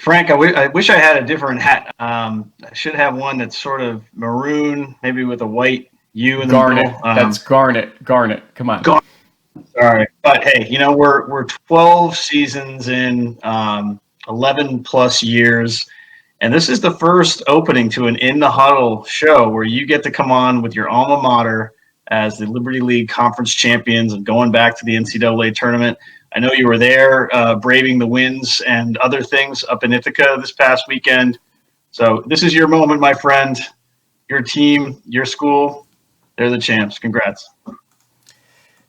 Frank, I wish I had a different hat. I should have one that's sort of maroon, maybe with a white U in the middle. That's garnet. Come on. Garnet. Sorry, but hey, we're 12 seasons in, 11 plus years, and this is the first opening to an In the Huddle show where you get to come on with your alma mater as the Liberty League Conference champions and going back to the NCAA tournament. I know you were there braving the winds and other things up in Ithaca this past weekend. So this is your moment, my friend. Your team, your school, they're the champs. Congrats.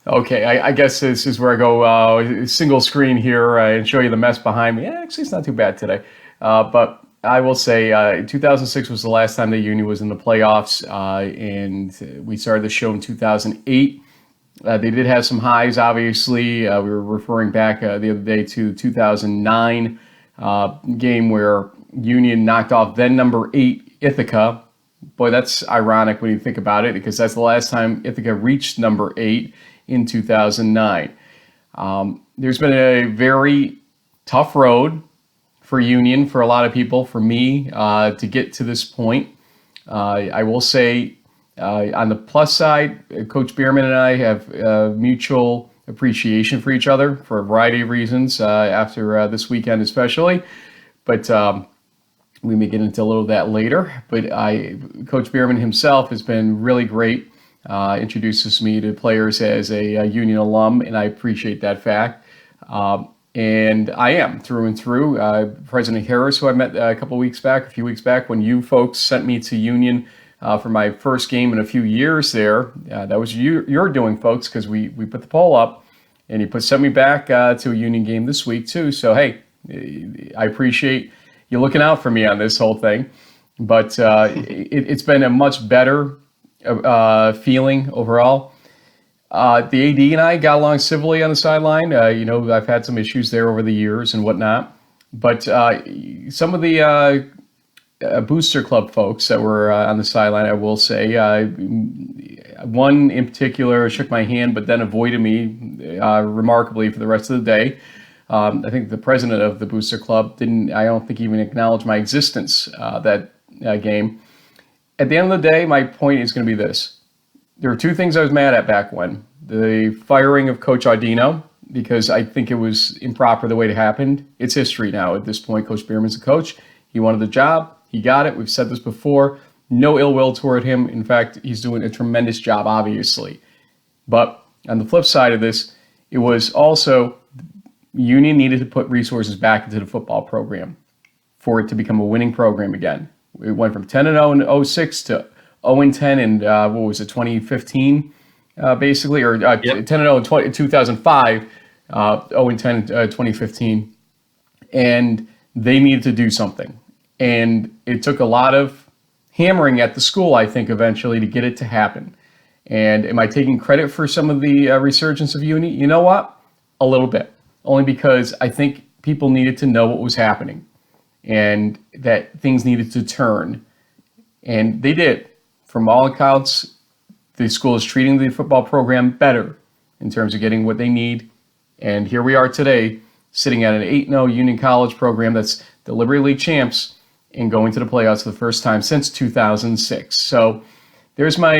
Okay, I guess this is where I go single screen here and show you the mess behind me. Yeah, actually, it's not too bad today. But I will say 2006 was the last time the Union was in the playoffs, and we started the show in 2008. They did have some highs, obviously. We were referring back the other day to 2009 game where Union knocked off then number 8 Ithaca. Boy, that's ironic when you think about it, because that's the last time Ithaca reached number 8 in 2009. There's been a very tough road for Union, for a lot of people, for me, to get to this point. I will say, on the plus side, Coach Behrman and I have mutual appreciation for each other for a variety of reasons after this weekend especially. But we may get into a little of that later. But Coach Behrman himself has been really great, introduces me to players as a Union alum, and I appreciate that fact. And I am through and through. President Harris, who I met a few weeks back, when you folks sent me to Union for my first game in a few years there. That was your doing, folks, because we put the poll up, and he sent me back to a Union game this week too. So hey, I appreciate you looking out for me on this whole thing. But it's been a much better feeling overall. The AD and I got along civilly on the sideline. I've had some issues there over the years and whatnot. But some of the Booster Club folks that were on the sideline, I will say, one in particular shook my hand but then avoided me remarkably for the rest of the day. I think the president of the Booster Club I don't think even acknowledge my existence that game. At the end of the day, my point is going to be this. There were two things I was mad at back when. The firing of Coach Audino, because I think it was improper the way it happened. It's history now at this point. Coach Behrman's the coach. He wanted the job. He got it. We've said this before. No ill will toward him. In fact, he's doing a tremendous job, obviously. But on the flip side of this, it was also Union needed to put resources back into the football program for it to become a winning program again. It went from 10-0 in 06 to 0-10 in, 2015, basically, or 10-0 in 2005, 0-10 in 2015. And they needed to do something. And it took a lot of hammering at the school, I think, eventually to get it to happen. And am I taking credit for some of the resurgence of Uni? You know what? A little bit. Only because I think people needed to know what was happening and that things needed to turn. And they did. From all accounts, the school is treating the football program better in terms of getting what they need. And here we are today, sitting at an 8-0 Union College program that's the Liberty League champs and going to the playoffs for the first time since 2006. So there's my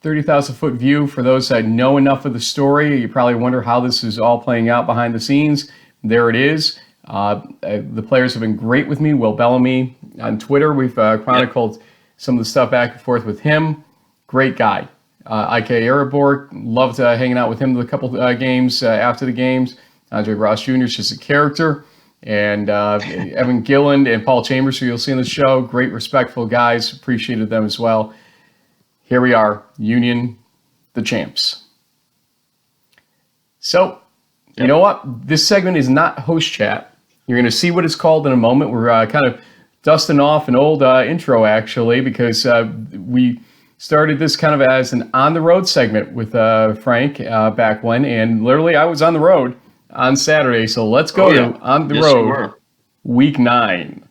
30,000-foot view. For those that know enough of the story, you probably wonder how this is all playing out behind the scenes. There it is. The players have been great with me. Will Bellamy on Twitter, we've chronicled some of the stuff back and forth with him. Great guy. Irabor, loved hanging out with him a couple games after the games. Andre Ross Jr. is just a character. And Evan Gilland and Paul Chambers, who you'll see in the show, great, respectful guys. Appreciated them as well. Here we are, Union, the champs. So, you know what? This segment is not host chat. You're going to see what it's called in a moment. We're kind of dusting off an old intro, actually, because we started this kind of as an on-the-road segment with Frank back when, and literally I was on the road on Saturday. So let's go to On the Road, Week 9.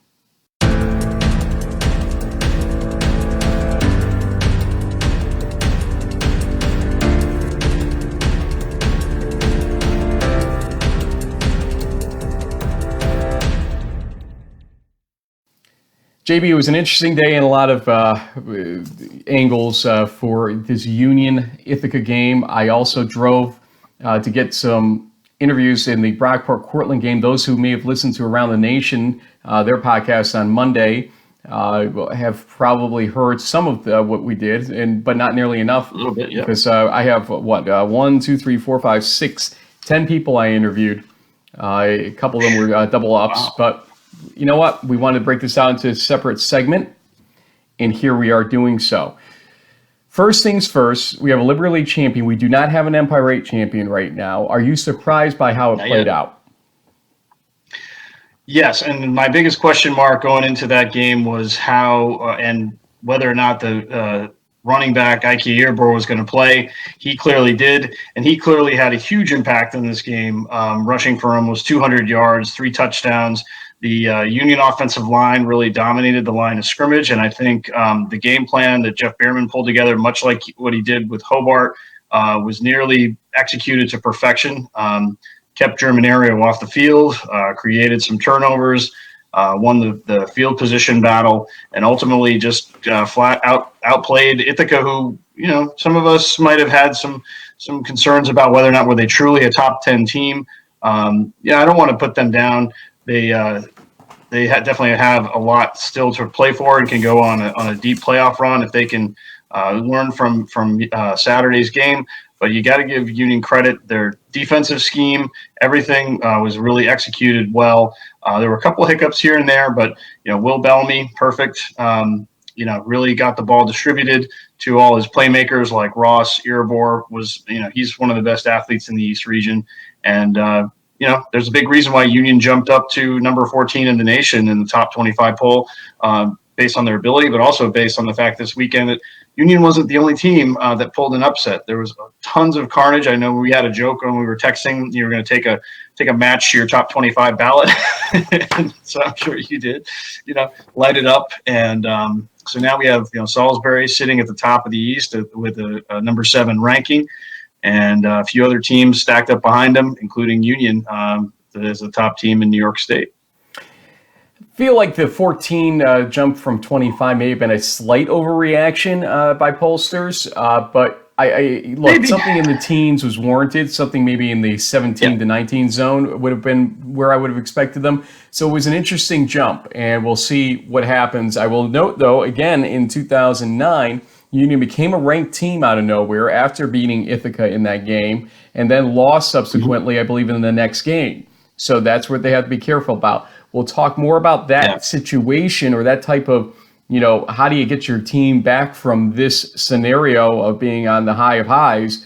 JB, it was an interesting day and a lot of angles for this Union Ithaca game. I also drove to get some interviews in the Brockport Cortland game. Those who may have listened to Around the Nation, their podcast on Monday, have probably heard some of what we did, but not nearly enough. A little bit, yeah. Because I have 1, 2, 3, 4, 5, 6, 10 people I interviewed. A couple of them were double ups, wow. But you know what? We wanted to break this out into a separate segment, and here we are doing so. First things first, we have a Liberty League champion. We do not have an Empire 8 champion right now. Are you surprised by how it played out? Yes, and my biggest question mark going into that game was how and whether or not the running back Ike Irabor was going to play. He clearly did, and he clearly had a huge impact in this game, rushing for almost 200 yards, 3 touchdowns. The Union offensive line really dominated the line of scrimmage, and I think the game plan that Jeff Behrman pulled together, much like what he did with Hobart, was nearly executed to perfection. Kept Germanario off the field, created some turnovers, won the field position battle, and ultimately just flat outplayed Ithaca, who, you know, some of us might have had some concerns about whether or not were they truly a top 10 team. I don't want to put them down. They definitely have a lot still to play for and can go on a deep playoff run if they can learn from Saturday's game. But you got to give Union credit. Their defensive scheme, everything was really executed well. There were a couple of hiccups here and there, but Will Bellamy, perfect. Really got the ball distributed to all his playmakers like Ross. Irabor was, he's one of the best athletes in the East region, and there's a big reason why Union jumped up to number 14 in the nation in the top 25 poll, based on their ability, but also based on the fact this weekend that Union wasn't the only team that pulled an upset. There was tons of carnage. I know we had a joke when we were texting. You were going to take a match to your top 25 ballot, so I'm sure you did. Light it up, and so now we have Salisbury sitting at the top of the East with a number 7 ranking, and a few other teams stacked up behind them, including Union, that is the top team in New York State. Feel like the 14 jump from 25 may have been a slight overreaction by pollsters, but I look, maybe something in the teens was warranted. Something maybe in the 17 to 19 zone would have been where I would have expected them. So it was an interesting jump, and we'll see what happens. I will note, though, again, in 2009, Union became a ranked team out of nowhere after beating Ithaca in that game, and then lost subsequently, I believe, in the next game. So that's what they have to be careful about. We'll talk more about that situation or that type of, how do you get your team back from this scenario of being on the high of highs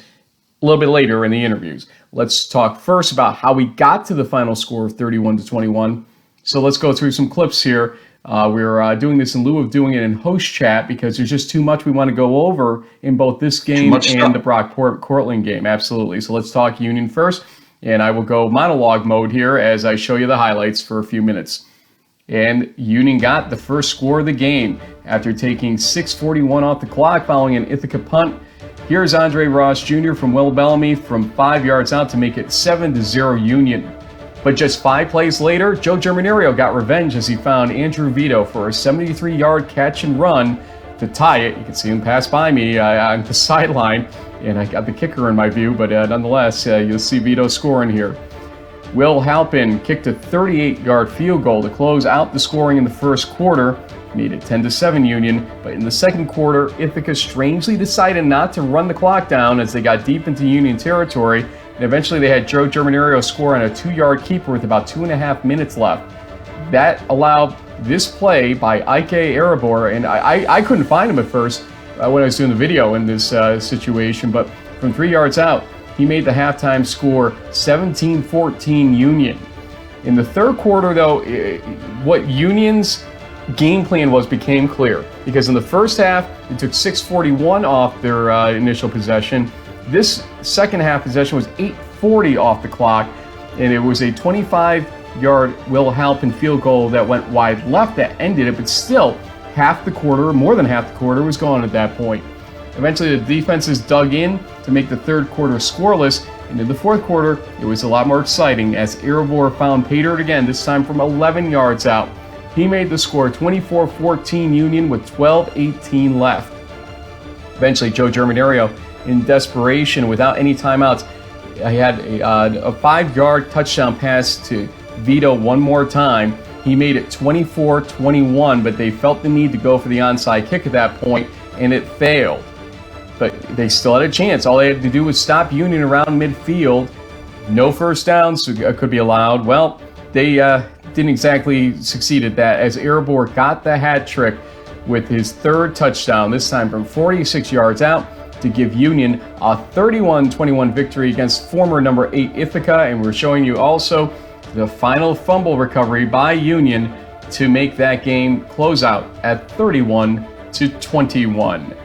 a little bit later in the interviews. Let's talk first about how we got to the final score of 31-21. So let's go through some clips here. We're doing this in lieu of doing it in host chat because there's just too much we want to go over in both this game and the Brockport-Cortland game. Absolutely. So let's talk Union first. And I will go monologue mode here as I show you the highlights for a few minutes. And Union got the first score of the game after taking 6:41 off the clock following an Ithaca punt. Here's Andre Ross Jr. from Will Bellamy from 5 yards out to make it 7-0 Union. But just 5 plays later, Joe Germanario got revenge as he found Andrew Vito for a 73-yard catch and run to tie it. You can see him pass by me on the sideline. And I got the kicker in my view, but nonetheless, you'll see Vito scoring here. Will Halpin kicked a 38-yard field goal to close out the scoring in the first quarter, made it 10-7 Union. But in the second quarter, Ithaca strangely decided not to run the clock down as they got deep into Union territory, and eventually they had Joe Germanario score on a 2-yard keeper with about 2.5 minutes left. That allowed this play by Ike Irabor, and I couldn't find him at first when I was doing the video in this situation, but from 3 yards out, he made the halftime score 17-14 Union. In the third quarter, though, what Union's game plan was became clear, because in the first half, they took 6:41 off their initial possession. This second half possession was 8:40 off the clock, and it was a 25-yard Will Halpin field goal that went wide left that ended it, but still, half the quarter, more than half the quarter, was gone at that point. Eventually, the defenses dug in to make the third quarter scoreless, and in the fourth quarter, it was a lot more exciting as Irabor found pay dirt again, this time from 11 yards out. He made the score 24-14 Union with 12:18 left. Eventually, Joe Germinario, in desperation, without any timeouts, he had a 5-yard touchdown pass to Vito one more time. He made it 24-21, but they felt the need to go for the onside kick at that point, and it failed. But they still had a chance. All they had to do was stop Union around midfield. No first downs could be allowed. Well, they didn't exactly succeed at that, as Irabor got the hat trick with his 3rd touchdown, this time from 46 yards out, to give Union a 31-21 victory against former number 8 Ithaca. And we're showing you also the final fumble recovery by Union to make that game close out at 31-21.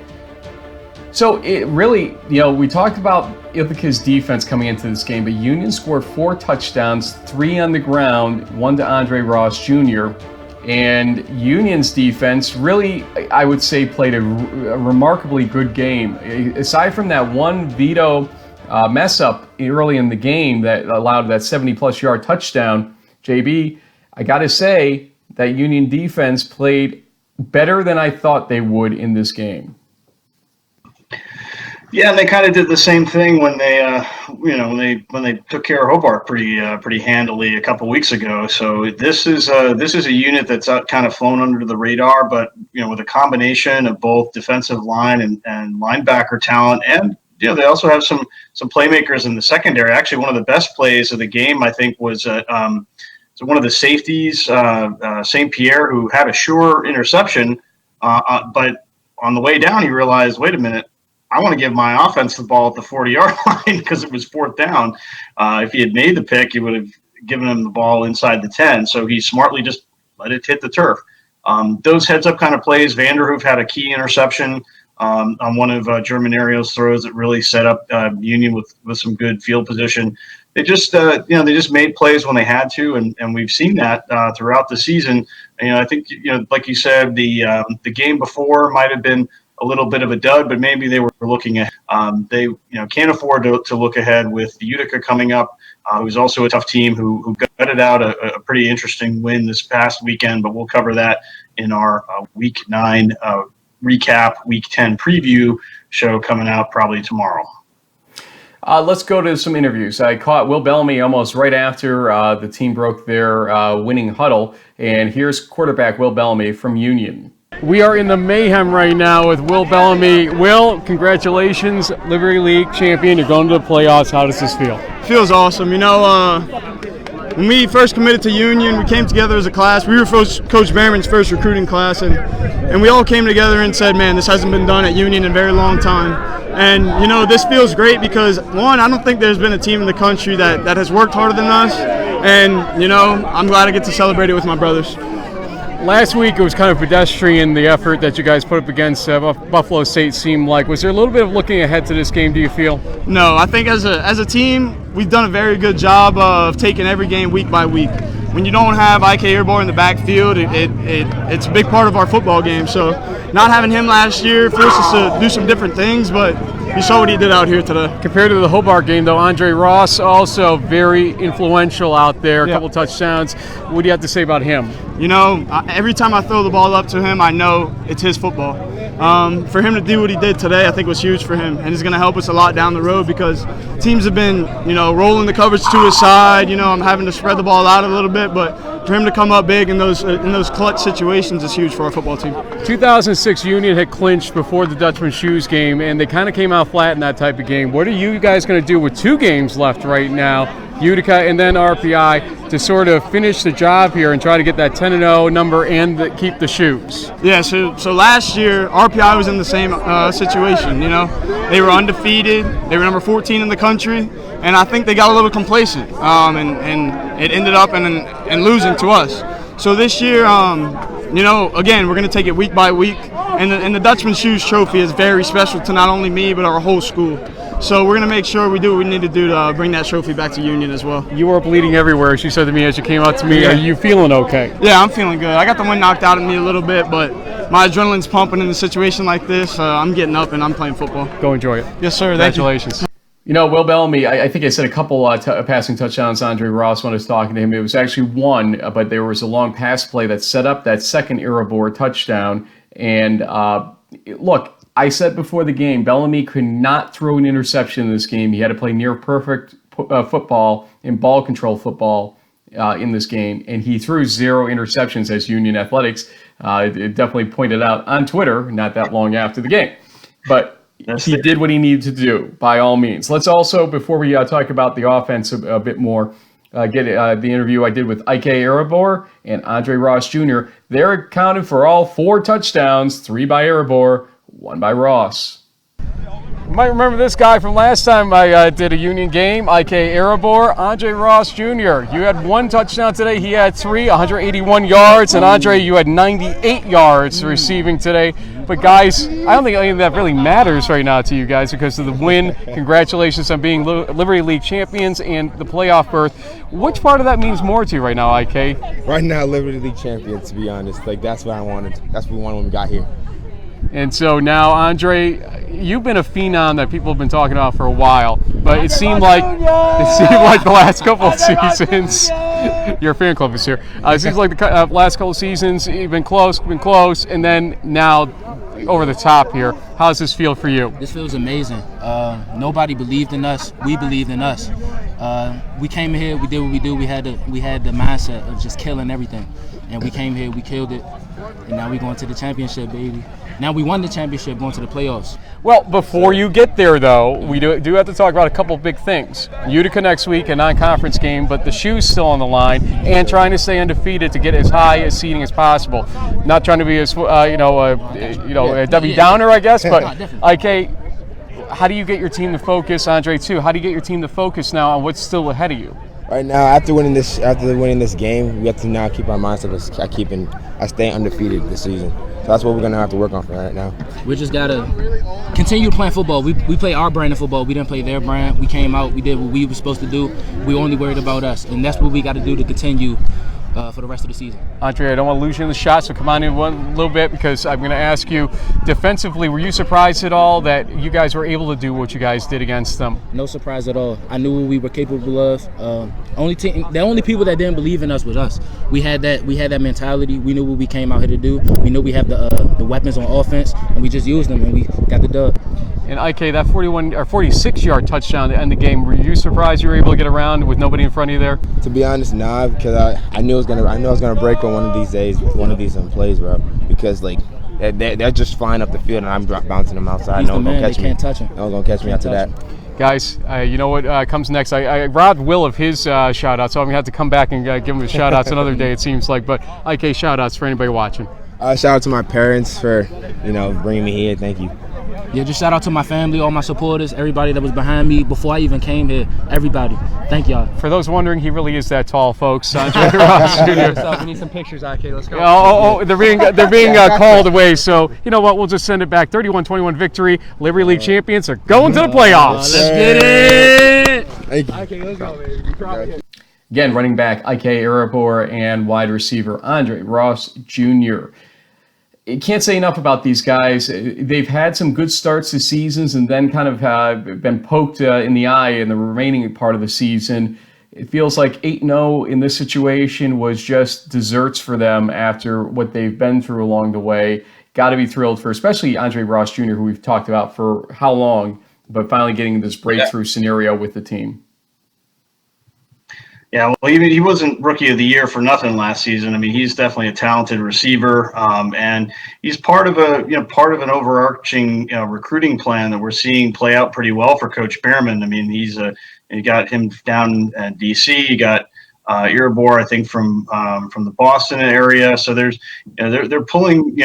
So it really, we talked about Ithaca's defense coming into this game, but Union scored 4 touchdowns, 3 on the ground, 1 to Andre Ross Jr., and Union's defense really, I would say, played a remarkably good game. Aside from that one Vito mess up early in the game that allowed that 70-plus yard touchdown, JB, I got to say that Union defense played better than I thought they would in this game. Yeah, and they kind of did the same thing when they, when they took care of Hobart pretty handily a couple weeks ago. So this is a unit that's kind of flown under the radar, but with a combination of both defensive line and linebacker talent, and they also have some playmakers in the secondary. Actually, one of the best plays of the game, I think, was one of the safeties, St. Pierre, who had a sure interception, but on the way down, he realized, wait a minute, I want to give my offense the ball at the 40-yard line because it was 4th down. If he had made the pick, he would have given him the ball inside the 10. So he smartly just let it hit the turf. Those heads-up kind of plays, Vanderhoof had a key interception on one of Germinario's throws that really set up Union with some good field position. They just made plays when they had to, and we've seen that throughout the season. I think like you said, the game before might have been a little bit of a dud, but maybe they were looking at they can't afford to look ahead with the Utica coming up, who's also a tough team who gutted out a pretty interesting win this past weekend, but we'll cover that in our week 9 recap, week 10 preview show coming out probably tomorrow. Let's go to some interviews. I caught Will Bellamy almost right after the team broke their winning huddle, and here's quarterback Will Bellamy from Union. We are in the mayhem right now with Will Bellamy. Will, congratulations, Liberty League champion. You're going to the playoffs. How does this feel? Feels awesome. When we first committed to Union, we came together as a class. We were Coach Behrman's first recruiting class, and we all came together and said, man, this hasn't been done at Union in a very long time. And, this feels great because, one, I don't think there's been a team in the country that has worked harder than us. And, I'm glad I get to celebrate it with my brothers. Last week, it was kind of pedestrian, the effort that you guys put up against Buffalo State seemed like. Was there a little bit of looking ahead to this game, do you feel? No, I think as a team, we've done a very good job of taking every game week by week. When you don't have IK Irabor in the backfield, it's a big part of our football game. So not having him last year forced us to do some different things, but you saw what he did out here today. Compared to the Hobart game, though, Andre Ross also very influential out there, a couple touchdowns. What do you have to say about him? Every time I throw the ball up to him, I know it's his football. For him to do what he did today, I think was huge for him, and it's going to help us a lot down the road because teams have been, rolling the coverage to his side. I'm having to spread the ball out a little bit, but for him to come up big in those clutch situations is huge for our football team. 2006 Union had clinched before the Dutchman Shoes game, and they kind of came out flat in that type of game. What are you guys going to do with 2 games left right now, Utica and then RPI, to sort of finish the job here and try to get that 10-0 number and keep the shoes? Yeah, so last year, RPI was in the same situation, They were undefeated. They were number 14 in the country, and I think they got a little complacent, and it ended up in losing to us. So this year, again, we're going to take it week by week, and the Dutchman Shoes Trophy is very special to not only me, but our whole school. So we're going to make sure we do what we need to do to bring that trophy back to Union as well. You were bleeding everywhere, she said to me as you came up to me. Yeah. Are you feeling okay? Yeah, I'm feeling good. I got the wind knocked out of me a little bit, but my adrenaline's pumping in a situation like this. I'm getting up and I'm playing football. Go enjoy it. Yes, sir. Congratulations. Will Bellamy, I think I said a couple passing touchdowns to Andre Ross when I was talking to him. It was actually one, but there was a long pass play that set up that second Irabor touchdown. And look, I said before the game, Bellamy could not throw an interception in this game. He had to play near perfect football and ball control football in this game, and he threw 0 interceptions, as Union Athletics it definitely pointed out on Twitter not that long after the game. But he did what he needed to do, by all means. Let's also, before we talk about the offense a bit more, get the interview I did with Ike Irabor and Andre Ross Jr. They're accounted for all 4 touchdowns, 3 by Irabor, 1 by Ross. You might remember this guy from last time I did a Union game, Ike Irabor, Andre Ross Jr. You had 1 touchdown today. He had 3, 181 yards. And Andre, you had 98 yards receiving today. But guys, I don't think any of that really matters right now to you guys because of the win. Congratulations on being Liberty League champions and the playoff berth. Which part of that means more to you right now, Ike? Right now, Liberty League champions, to be honest. That's what I wanted. That's what we wanted when we got here. And so now, Andre, you've been a phenom that people have been talking about for a while, but it seemed like the last couple of seasons. Your fan club is here. It seems like the last couple of seasons you've been close, and then now over the top here. How does this feel for you? This feels amazing. Nobody believed in us. We believed in us. We came here. We did what we do. We had the mindset of just killing everything, and we came here. We killed it, and now we're going to the championship, baby. Now we won the championship, going to the playoffs. Well, before you get there, though, we do have to talk about a couple of big things. Utica next week, a non-conference game, but the shoe's still on the line, and trying to stay undefeated to get as high a seeding as possible. Not trying to be as a Debbie Downer, I guess, but Ike, how do you get your team to focus? Andre, too, how do you get your team to focus now on what's still ahead of you? Right now, after winning this game, we have to now keep our mindset of staying undefeated this season. So that's what we're gonna have to work on for right now. We just gotta continue playing football. We play our brand of football. We didn't play their brand. We came out. We did what we were supposed to do. We only worried about us, and that's what we got to do to continue for the rest of the season. Andre, I don't want to lose you in the shot, so come on in one little bit because I'm going to ask you, defensively, were you surprised at all that you guys were able to do what you guys did against them? No surprise at all. I knew what we were capable of. The only people that didn't believe in us was us. We had that mentality. We knew what we came out here to do. We knew we have the weapons on offense, and we just used them, and we got the dub. And Ike, that 46-yard touchdown to end the game, were you surprised you were able to get around with nobody in front of you there? To be honest, nah, because I knew I was gonna break on one of these days with one of these plays, bro. Because they're just flying up the field and I'm bouncing them outside. He's the man. They can't touch him. No one's gonna catch me after that. Guys, you know what comes next? I robbed Will of his shout-out, so I'm gonna have to come back and give him his shout-outs another day, it seems like. But Ike, shout-outs for anybody watching. Shout out to my parents for bringing me here. Thank you. Yeah, just shout out to my family, all my supporters, everybody that was behind me before I even came here. Everybody. Thank y'all. For those wondering, he really is that tall, folks. Andre Ross Jr. We need some pictures, IK. Let's go. Oh, they're being called away. So, you know what? We'll just send it back. 31-21 victory. Liberty League champions are going to the playoffs. Let's get it. Thank you. IK, let's go, baby. Again, running back Ike Irabor and wide receiver Andre Ross Jr. I can't say enough about these guys. They've had some good starts to seasons and then kind of been poked in the eye in the remaining part of the season. It feels like 8-0 in this situation was just desserts for them after what they've been through along the way. Got to be thrilled for especially Andre Ross Jr., who we've talked about for how long, but finally getting this breakthrough scenario with the team. Yeah, well, he wasn't Rookie of the Year for nothing last season. I mean, he's definitely a talented receiver, and he's part of an overarching recruiting plan that we're seeing play out pretty well for Coach Behrman. I mean, you got him down at DC. You got Irabor, I think, from the Boston area. So they're pulling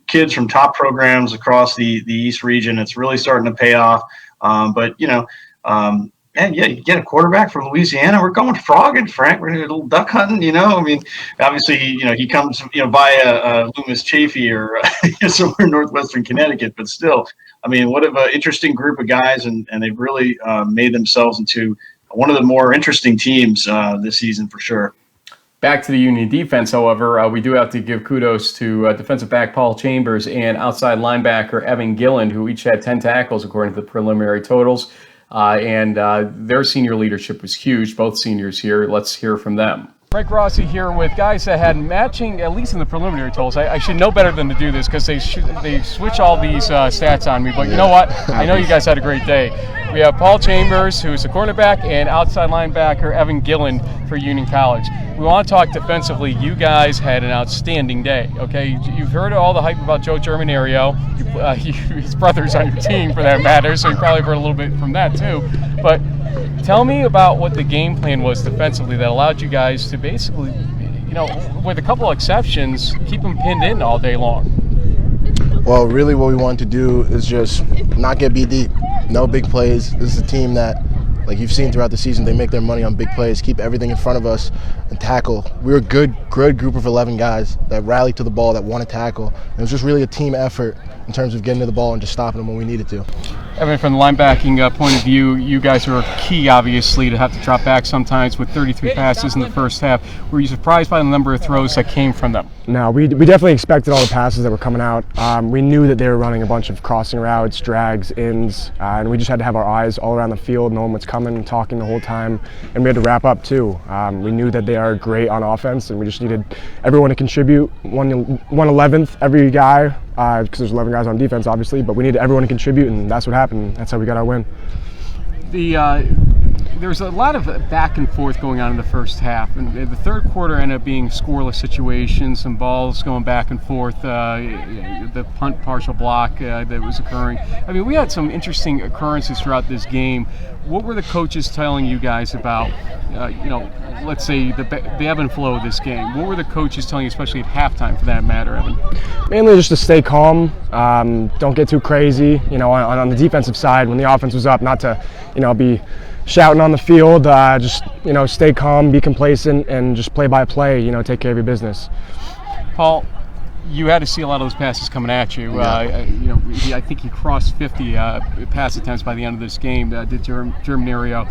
kids from top programs across the East region. It's really starting to pay off. And yeah, you get a quarterback from Louisiana. We're going frogging, Frank. We're going to do a little duck hunting, I mean, obviously, he comes, via Loomis Chaffee or somewhere in northwestern Connecticut. But still, I mean, what an interesting group of guys, and they've really made themselves into one of the more interesting teams this season for sure. Back to the Union defense, however, we do have to give kudos to defensive back Paul Chambers and outside linebacker Evan Gilland, who each had 10 tackles according to the preliminary totals. and their senior leadership was huge. Both seniors here. Let's hear from them. Frank Rossi here with guys that had matching, at least in the preliminary totals. I should know better than to do this because they switch all these stats on me. But you know what? I know you guys had a great day. We have Paul Chambers, who's a cornerback, and outside linebacker Evan Gilland for Union College. We want to talk defensively. You guys had an outstanding day. Okay, you've heard all the hype about Joe Germinario. His brother's on your team, for that matter, so you probably heard a little bit from that too. But tell me about what the game plan was defensively that allowed you guys to basically, with a couple of exceptions, keep them pinned in all day long. Well, really what we wanted to do is just not get beat deep. No big plays. This is a team that, like you've seen throughout the season, they make their money on big plays, keep everything in front of us, and tackle. We were a good group of 11 guys that rallied to the ball, that want to tackle. And it was just really a team effort in terms of getting to the ball and just stopping them when we needed to. Evan, from the linebacking point of view, you guys are key, obviously, to have to drop back sometimes with 33 passes in the first half. Were you surprised by the number of throws that came from them? No, we definitely expected all the passes that were coming out. We knew that they were running a bunch of crossing routes, drags, ins, and we just had to have our eyes all around the field, knowing what's coming, talking the whole time, and we had to wrap up too. We knew that they are great on offense, and we just needed everyone to contribute. 1/11th every guy, because there's 11 guys on defense, obviously, but we needed everyone to contribute, and that's what happened. That's how we got our win. There's a lot of back and forth going on in the first half, and the third quarter ended up being scoreless situations, some balls going back and forth, the punt partial block that was occurring. I mean, we had some interesting occurrences throughout this game. What were the coaches telling you guys about, let's say the ebb and flow of this game? What were the coaches telling you, especially at halftime for that matter, Evan? Mainly just to stay calm, don't get too crazy, on the defensive side when the offense was up, not to, be shouting on the field, just, stay calm, be complacent, and just play by play, take care of your business. Paul, you had to see a lot of those passes coming at you. I think he crossed 50 pass attempts by the end of this game, did Germinario.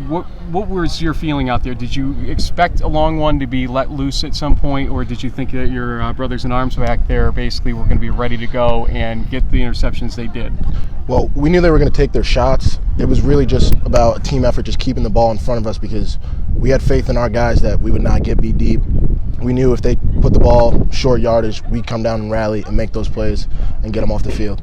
What was your feeling out there? Did you expect a long one to be let loose at some point, or did you think that your brothers in arms back there basically were going to be ready to go and get the interceptions they did? Well, we knew they were going to take their shots. It was really just about a team effort, just keeping the ball in front of us, because we had faith in our guys that we would not get beat deep. We knew if they put the ball short yardage, we'd come down and rally and make those plays and get them off the field.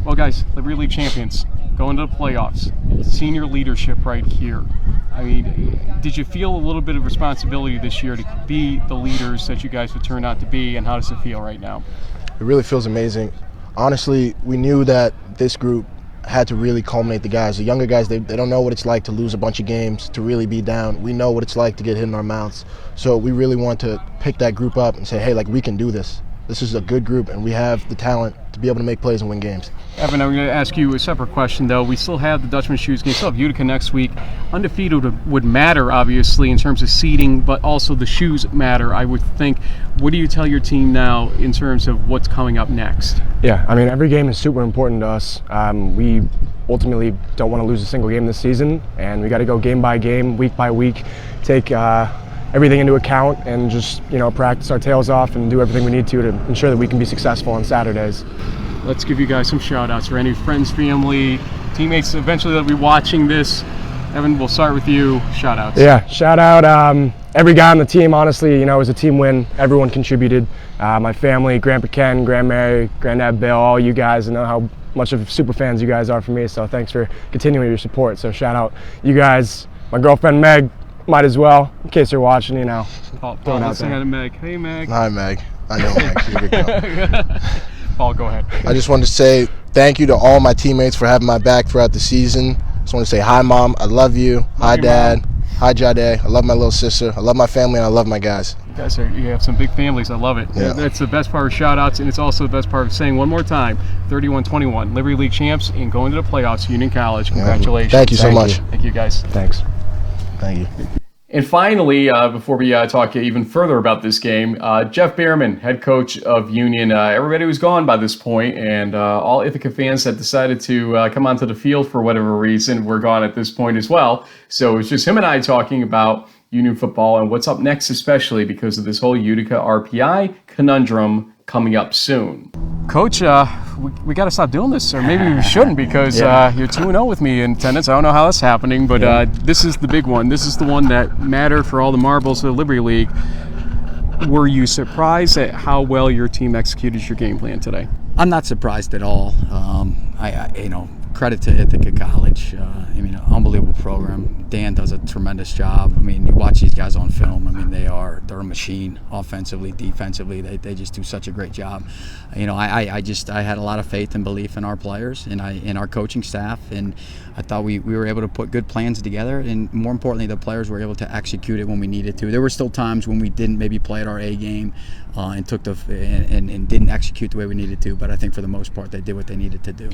Well, guys, Liberty League champions, going to the playoffs, senior leadership right here. I mean, did you feel a little bit of responsibility this year to be the leaders that you guys would turn out to be, and how does it feel right now? It really feels amazing. Honestly, we knew that this group had to really culminate the guys. The younger guys, they don't know what it's like to lose a bunch of games, to really be down. We know what it's like to get hit in our mouths. So we really want to pick that group up and say, hey, we can do this. This is a good group, and we have the talent to be able to make plays and win games. Evan, I'm going to ask you a separate question, though. We still have the Dutchman Shoes game. Still have Utica next week. Undefeated would matter, obviously, in terms of seeding, but also the shoes matter, I would think. What do you tell your team now in terms of what's coming up next? Yeah, I mean, every game is super important to us. We ultimately don't want to lose a single game this season, and we got to go game by game, week by week, take everything into account, and just practice our tails off and do everything we need to ensure that we can be successful on Saturdays. Let's give you guys some shout outs for any friends, family, teammates eventually that'll be watching this. Evan, we'll start with you. Shout outs. Yeah, shout out every guy on the team. Honestly, it was a team win. Everyone contributed. My family, Grandpa Ken, Grandmary, Granddad Bill, all you guys. I know how much of super fans you guys are for me, so thanks for continuing your support. So shout out you guys. My girlfriend Meg might as well, in case you're watching, Paul, let's say hi to Meg. Hey, Meg. Hi, Meg. I know Meg. She's a good girl. Paul, go ahead. I just wanted to say thank you to all my teammates for having my back throughout the season. I just want to say hi, Mom. I love you. Hi, Dad. Mom. Hi, Jade. I love my little sister. I love my family, and I love my guys. You guys you have some big families. I love it. Yeah. That's the best part of shout-outs, and it's also the best part of saying one more time, 31-21, Liberty League champs, and going to the playoffs, Union College. Congratulations. Thank you so much. Thank you, guys. Thanks. Thank you. And finally, before we talk even further about this game, Jeff Behrman, head coach of Union. Everybody was gone by this point, and all Ithaca fans that decided to come onto the field for whatever reason were gone at this point as well. So it's just him and I talking about Union football and what's up next, especially because of this whole Utica RPI conundrum coming up soon. Coach, we got to stop doing this, or maybe we shouldn't, because you're 2-0 with me in attendance. I don't know how that's happening, but this is the big one. This is the one that mattered for all the marbles of the Liberty League. Were you surprised at how well your team executed your game plan today? I'm not surprised at all. Credit to Ithaca College. Unbelievable program. Dan does a tremendous job. You watch these guys on film. They're a machine, offensively, defensively. They just do such a great job. I had a lot of faith and belief in our players and in our coaching staff, and I thought we were able to put good plans together, and more importantly, the players were able to execute it when we needed to. There were still times when we didn't maybe play at our A game and didn't execute the way we needed to, but I think for the most part they did what they needed to do.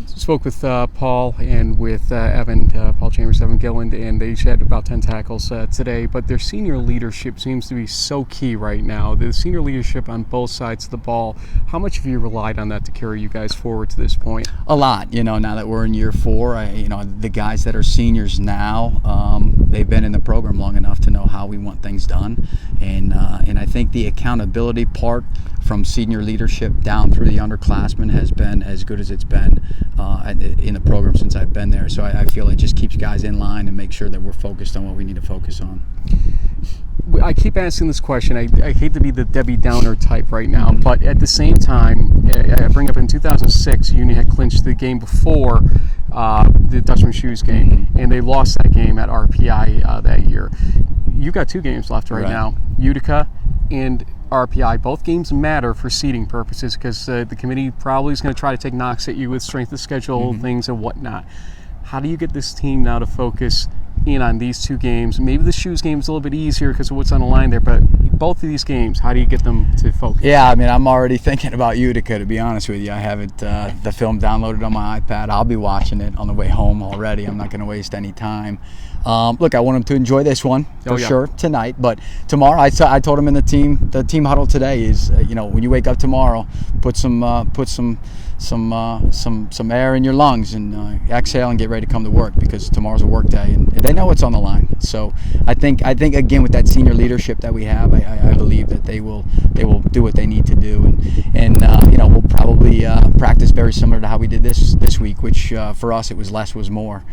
Spoke with Paul and with Evan, Paul Chambers, Evan Gilland, and they each had about 10 tackles today, but their senior leadership seems to be so key right now. The senior leadership on both sides of the ball, how much have you relied on that to carry you guys forward to this point? A lot. Now that we're in year 4, the guys that are seniors now, they've been in the program long enough to know how we want things done, and I think the accountability part from senior leadership down through the underclassmen has been as good as it's been in the program since I've been there. So I feel it just keeps guys in line and make sure that we're focused on what we need to focus on. I keep asking this question. I hate to be the Debbie Downer type right now, but at the same time, I bring up in 2006, Union had clinched the game before the Dutchman Shoes game, and they lost that game at RPI that year. You got 2 games left right now, Utica and RPI. Both games matter for seeding purposes because the committee probably is going to try to take knocks at you with strength of schedule things and whatnot. How do you get this team now to focus in on these 2 games? Maybe the Shoes game is a little bit easier because of what's on the line there, but both of these games, how do you get them to focus? Yeah, I'm already thinking about Utica, to be honest with you. I have it, the film downloaded on my iPad. I'll be watching it on the way home already. I'm not going to waste any time. Look, I want them to enjoy this one for sure tonight, but tomorrow, I told them in the team huddle today is, when you wake up tomorrow, put some air in your lungs and exhale and get ready to come to work, because tomorrow's a work day and they know what's on the line. So I think again, with that senior leadership that we have, I believe that they will do what they need to do, and we'll probably practice very similar to how we did this week, which for us it was less was more.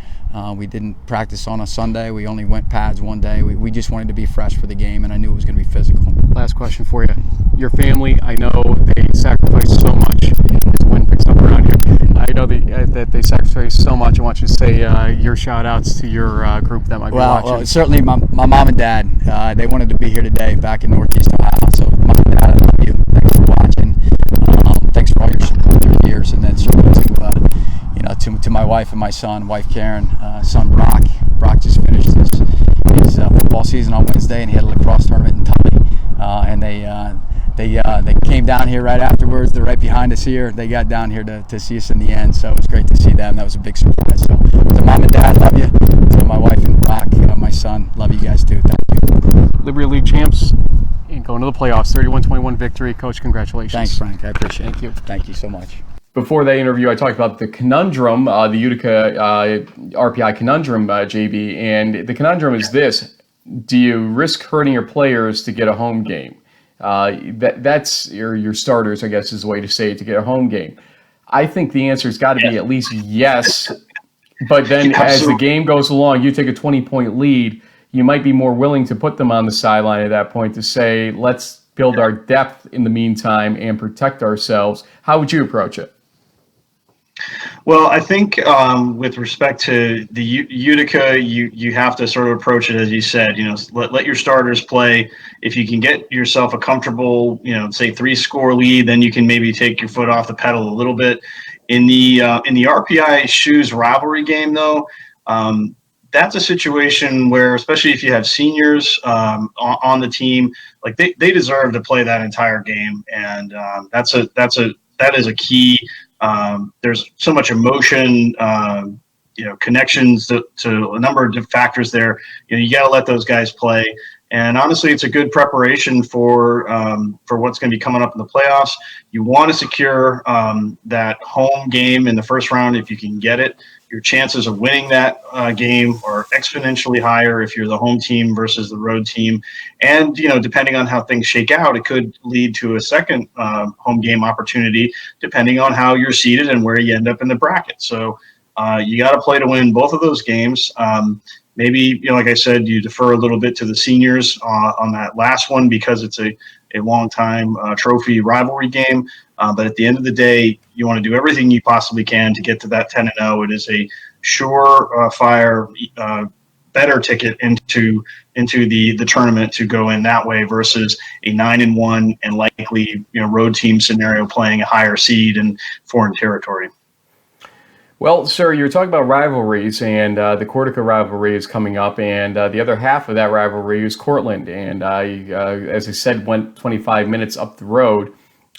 We didn't practice on a Sunday. We only went pads one day. We just wanted to be fresh for the game, and I knew it was going to be physical. Last question for you. Your family, I know they sacrifice so much. As the wind picks up around here, I know that they sacrifice so much. I want you to say your shout-outs to your group that might be watching. Well, certainly my mom and dad. They wanted to be here today back in Northeast Ohio. So, Mom and Dad, I love you. Thanks for watching. Thanks for all your support through the years, and then certainly to my wife and my son, wife Karen, son Brock. Brock just finished his football season on Wednesday, and he had a lacrosse tournament in Tully, and they came down here right afterwards. They're right behind us here. They got down here to see us in the end, so it was great to see them. That was a big surprise. So to Mom and Dad, love you. To my wife and Brock, my son, love you guys too. Thank you. Liberty League champs and going to the playoffs, 31-21 victory. Coach, congratulations. Thanks, Frank. I appreciate it. Thank you. Thank you so much. Before that interview, I talked about the conundrum, the Utica RPI conundrum, JB, and the conundrum is this: do you risk hurting your players to get a home game? That's your starters, I guess, is the way to say it, to get a home game. I think the answer has got to be at least yes, but then as the game goes along, you take a 20-point lead, you might be more willing to put them on the sideline at that point to say, let's build our depth in the meantime and protect ourselves. How would you approach it? Well, I think with respect to the Utica, you have to sort of approach it as you said. Let your starters play. If you can get yourself a comfortable, say 3-score lead, then you can maybe take your foot off the pedal a little bit. In the RPI Shoes rivalry game, though, that's a situation where, especially if you have seniors on the team, like they deserve to play that entire game, and that is a key. There's so much emotion, connections to a number of factors there. You got to let those guys play. And honestly, it's a good preparation for what's going to be coming up in the playoffs. You want to secure that home game in the first round if you can get it. your chances of winning that game are exponentially higher if you're the home team versus the road team. And, depending on how things shake out, it could lead to a second home game opportunity, depending on how you're seated and where you end up in the bracket. So you got to play to win both of those games. Maybe, like I said, you defer a little bit to the seniors on that last one because it's a long-time trophy rivalry game. But at the end of the day, you want to do everything you possibly can to get to that 10-0. It is a sure-fire better ticket into the tournament to go in that way versus a 9-1 and likely road team scenario playing a higher seed in foreign territory. Well, sir, you're talking about rivalries, and the Cortica rivalry is coming up, and the other half of that rivalry is Cortland. And as I said, went 25 minutes up the road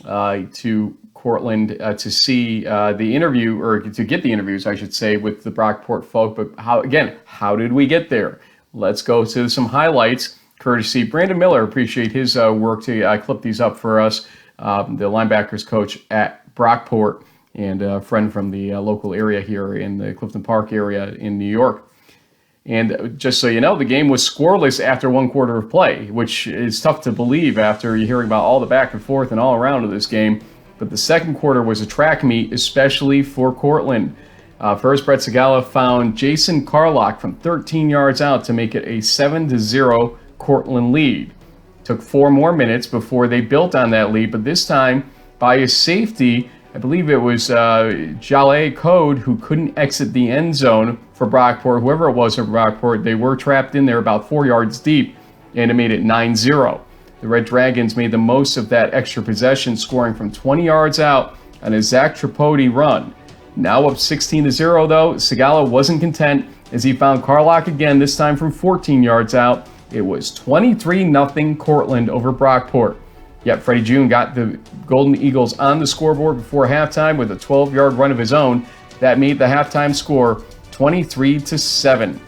to Cortland to see the interview, or to get the interviews, I should say, with the Brockport folk. But how did we get there? Let's go to some highlights, courtesy Brandon Miller. Appreciate his work to clip these up for us, the linebackers coach at Brockport, and a friend from the local area here in the Clifton Park area in New York. And just so you know, the game was scoreless after one quarter of play, which is tough to believe after you're hearing about all the back and forth and all around of this game. But the second quarter was a track meet, especially for Cortland. First, Brett Sigala found Jason Carlock from 13 yards out to make it a 7-0 Cortland lead. Took 4 more minutes before they built on that lead, but this time by a safety. I believe it was Jala Coad who couldn't exit the end zone for Brockport. Whoever it was for Brockport, they were trapped in there about 4 yards deep, and it made it 9-0. The Red Dragons made the most of that extra possession, scoring from 20 yards out on a Zach Tripodi run. Now up 16-0, though, Sigala wasn't content as he found Carlock again, this time from 14 yards out. It was 23-0 Cortland over Brockport. Yet Freddie June got the Golden Eagles on the scoreboard before halftime with a 12-yard run of his own. That made the halftime score 23-7.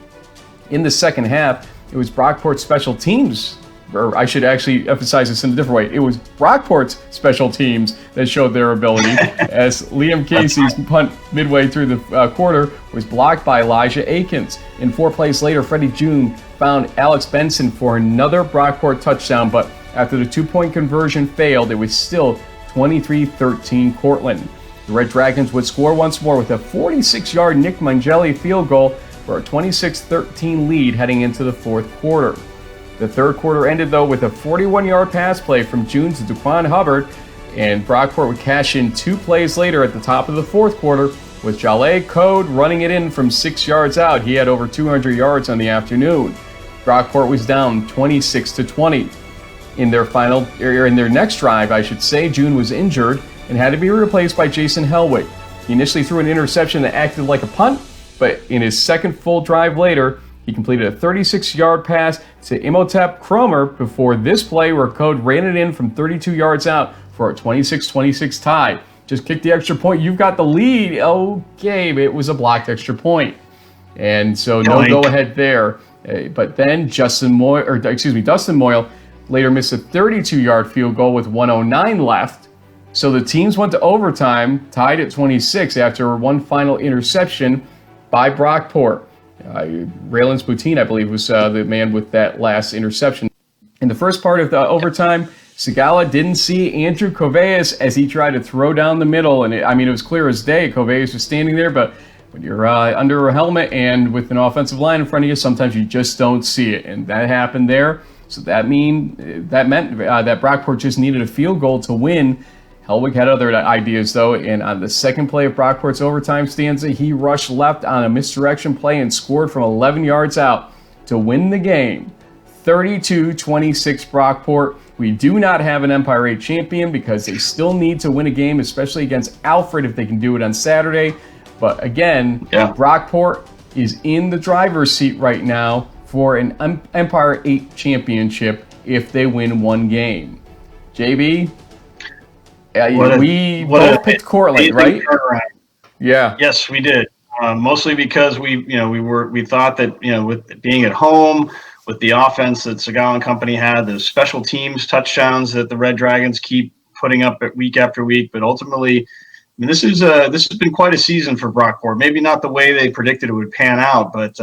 In the second half, it was Brockport's special teams, or I should actually emphasize this in a different way. It was Brockport's special teams that showed their ability, as Liam Casey's punt midway through the quarter was blocked by Elijah Akins. And 4 plays later, Freddie June found Alex Benson for another Brockport touchdown, but after the 2-point conversion failed, it was still 23-13 Cortland. The Red Dragons would score once more with a 46-yard Nick Mangelli field goal for a 26-13 lead heading into the fourth quarter. The third quarter ended, though, with a 41-yard pass play from June to Daquan Hubbard, and Brockport would cash in 2 plays later at the top of the fourth quarter with Jala Coad running it in from 6 yards out. He had over 200 yards on the afternoon. Brockport was down 26-20. In their next drive, I should say, June was injured and had to be replaced by Jason Hellwig. He initially threw an interception that acted like a punt, but in his second full drive later, he completed a 36-yard pass to Imhotep Cromer before this play where Coad ran it in from 32 yards out for a 26-26 tie. Just kick the extra point. You've got the lead. Okay, it was a blocked extra point. And so no go-ahead there. But then Dustin Moyle later missed a 32-yard field goal with 1:09 left. So the teams went to overtime, tied at 26 after one final interception by Brockport. Raylan Spoutine, I believe, was the man with that last interception. In the first part of the overtime, Sigala didn't see Andrew Covais as he tried to throw down the middle. And it was clear as day. Covais was standing there, but when you're under a helmet and with an offensive line in front of you, sometimes you just don't see it. And that happened there. So that meant that Brockport just needed a field goal to win. Hellwig had other ideas, though, and on the second play of Brockport's overtime stanza, he rushed left on a misdirection play and scored from 11 yards out to win the game. 32-26 Brockport. We do not have an Empire 8 champion because they still need to win a game, especially against Alfred if they can do it on Saturday. But again, Brockport is in the driver's seat right now for an Empire 8 championship if they win one game. JB, we both picked Cortland, right? Yeah. Yes, we did. Mostly because we thought that with being at home, with the offense that Sigala and company had, the special teams touchdowns that the Red Dragons keep putting up week after week, but ultimately, mean, this has been quite a season for Brockport. Maybe not the way they predicted it would pan out, but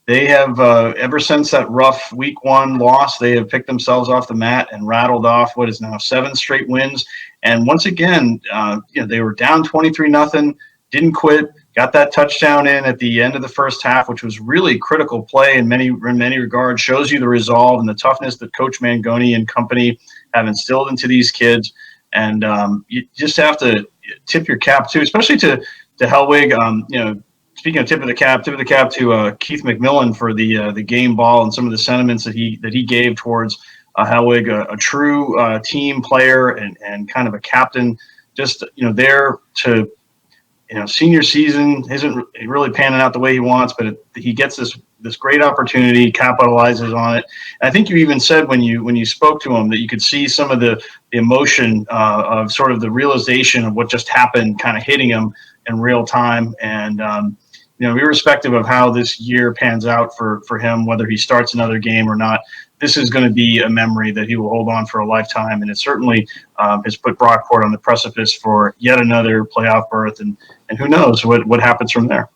they have ever since that rough week 1 loss, they have picked themselves off the mat and rattled off what is now 7 straight wins. And once again, they were down 23-0, didn't quit, got that touchdown in at the end of the first half, which was really critical play in many regards. Shows you the resolve and the toughness that Coach Mangone and company have instilled into these kids. And you just have to tip your cap to, especially to Hellwig. Speaking of tip of the cap to Keith McMillan for the game ball and some of the sentiments that he gave towards Hellwig, a true team player and kind of a captain. Just there to senior season isn't really panning out the way he wants, but he gets this great opportunity, capitalizes on it. And I think you even said when you spoke to him that you could see some of the emotion of sort of the realization of what just happened kind of hitting him in real time. And irrespective of how this year pans out for him, whether he starts another game or not, this is going to be a memory that he will hold on for a lifetime. And it certainly has put Brockport on the precipice for yet another playoff berth. And who knows what happens from there.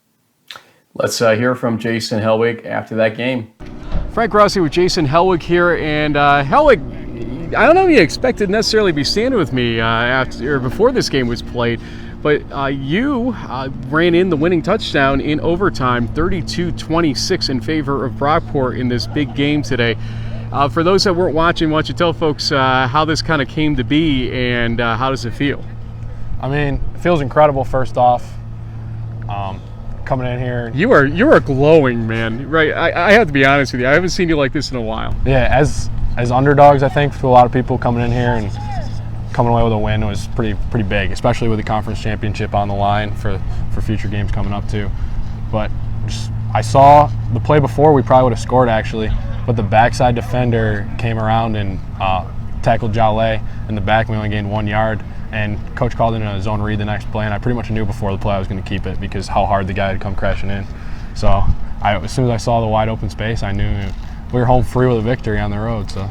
Let's hear from Jason Hellwig after that game. Frank Rossi with Jason Hellwig here. And Hellwig, I don't know if you expected necessarily to be standing with me before this game was played. But you ran in the winning touchdown in overtime, 32-26 in favor of Brockport in this big game today. For those that weren't watching, why don't you tell folks how this kind of came to be and how does it feel? I mean, it feels incredible, first off. Coming in here. You are glowing, man. Right? I have to be honest with you. I haven't seen you like this in a while. Yeah, as underdogs, I think, for a lot of people coming in here and coming away with a win was pretty big, especially with the conference championship on the line for future games coming up too. But I saw the play before, we probably would have scored actually, but the backside defender came around and tackled Jala in the back. We only gained 1 yard, and Coach called in a zone read the next play, and I pretty much knew before the play I was going to keep it because how hard the guy had come crashing in. So as soon as I saw the wide open space, I knew we were home free with a victory on the road. So.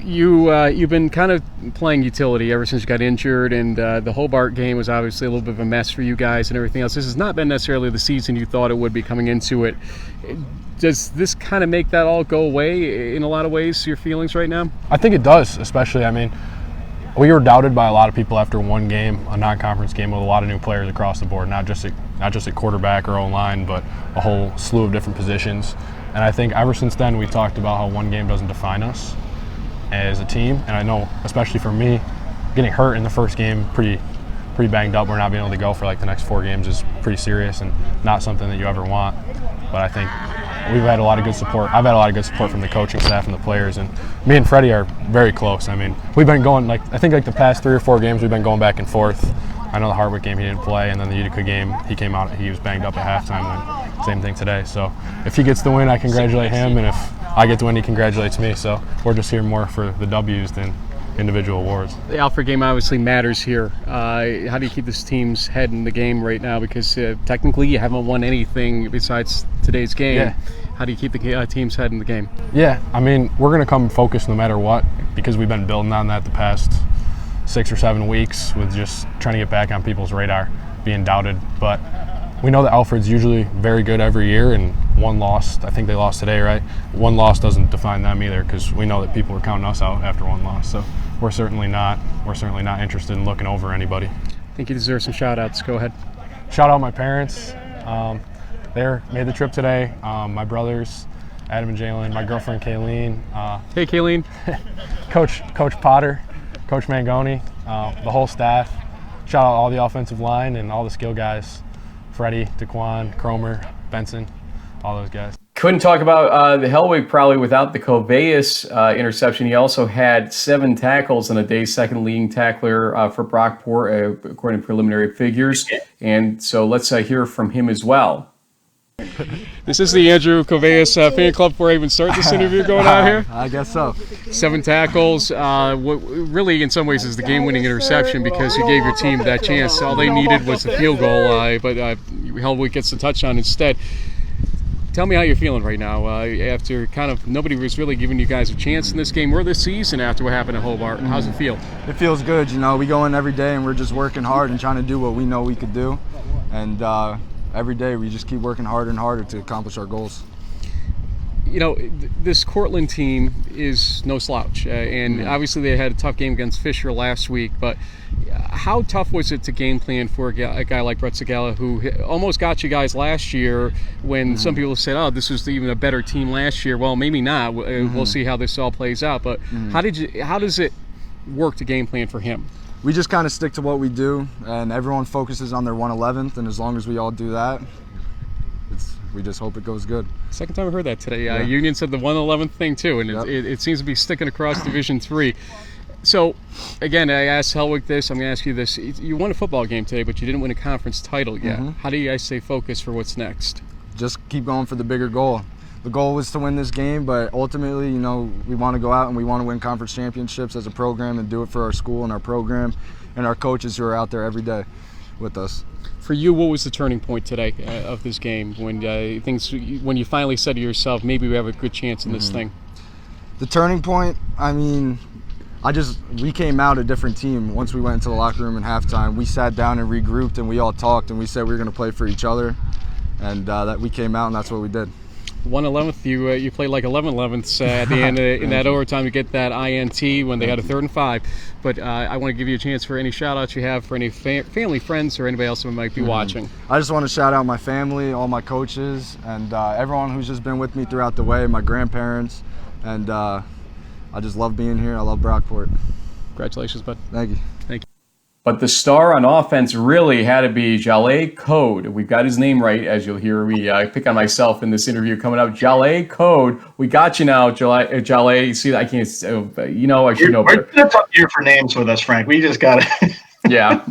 You've been kind of playing utility ever since you got injured, and the Hobart game was obviously a little bit of a mess for you guys and everything else. This has not been necessarily the season you thought it would be coming into it. Does this kind of make that all go away in a lot of ways, your feelings right now? I think it does, especially, I mean, we were doubted by a lot of people after one game, a non-conference game with a lot of new players across the board, not just at quarterback or O-line, but a whole slew of different positions. And I think ever since then we talked about how one game doesn't define us as a team, and I know, especially for me, getting hurt in the first game, pretty banged up, we're not being able to go for like the next 4 games is pretty serious and not something that you ever want. But I think we've had a lot of good support. I've had a lot of good support from the coaching staff and the players, and me and Freddie are very close. I mean, we've been going I think the past 3 or 4 games we've been going back and forth. I know the Hardwick game he didn't play, and then the Utica game he came out, he was banged up at halftime. Same thing today. So if he gets the win, I congratulate him, and if I get the win, he congratulates me. So we're just here more for the W's than individual awards. The Alfred game obviously matters here. How do you keep this team's head in the game right now? Because technically you haven't won anything besides today's game. Yeah. How do you keep the team's head in the game? Yeah, I mean, we're going to come focused no matter what because we've been building on that the past 6 or 7 weeks with just trying to get back on people's radar, being doubted. But we know that Alfred's usually very good every year, and one loss, I think they lost today, right? One loss doesn't define them either because we know that people are counting us out after one loss. So we're certainly not interested in looking over anybody. I think you deserve some shout-outs. Go ahead. Shout out my parents. They made the trip today. My brothers, Adam and Jalen, my girlfriend Kayleen. Hey, Kayleen. Coach Potter, Coach Mangone, the whole staff. Shout out all the offensive line and all the skill guys. Freddie, DeQuan, Cromer, Benson, all those guys. Couldn't talk about the Hellwig probably without the Covais interception. He also had 7 tackles in a day, second leading tackler for Brockport, according to preliminary figures. And so let's hear from him as well. This is the Andrew Covais fan club before I even start this interview going on here. I guess so. 7 tackles. What really, in some ways, is the game-winning interception because you gave your team that chance. All they needed was the field goal, but Hellwig gets the touchdown instead. tell me how you're feeling right now after kind of nobody was really giving you guys a chance in this game or this season after what happened at Hobart. How's it feel? It feels good. We go in every day and we're just working hard and trying to do what we know we could do. And every day we just keep working harder and harder to accomplish our goals. This Cortland team is no slouch, and obviously they had a tough game against Fisher last week, but how tough was it to game plan for a guy like Brett Segala, who almost got you guys last year when some people said, oh, this was even a better team last year? Well, maybe not. We'll see how this all plays out, but how does it work to game plan for him? We just kind of stick to what we do, and everyone focuses on their 111th, and as long as we all do that, we just hope it goes good. Second time I heard that today. Union said the 111th thing too, and it seems to be sticking across Division III. So, again, I asked Hellwig this. I'm going to ask you this. You won a football game today, but you didn't win a conference title yet. How do you guys stay focused for what's next? Just keep going for the bigger goal. The goal was to win this game, but ultimately, we want to go out and we want to win conference championships as a program and do it for our school and our program and our coaches who are out there every day with us. For you, what was the turning point today of this game when you finally said to yourself, maybe we have a good chance in this thing? The turning point, we came out a different team once we went into the locker room in halftime. We sat down and regrouped and we all talked and we said we were going to play for each other, and that we came out and that's what we did. 1/11th, you played like 11/11ths at the end in that overtime to get that INT when they had a 3rd and 5. But I want to give you a chance for any shout-outs you have for any family, friends, or anybody else who might be watching. I just want to shout out my family, all my coaches, and everyone who's just been with me throughout the way, my grandparents, and I just love being here. I love Brockport. Congratulations, bud. Thank you. Thank you. But the star on offense really had to be Jala Coad. We've got his name right, as you'll hear me pick on myself in this interview coming up. Jala Coad. We got you now, Jala. See, I can't, I should know better. We're tough year for names with us, Frank. We just got it. Yeah.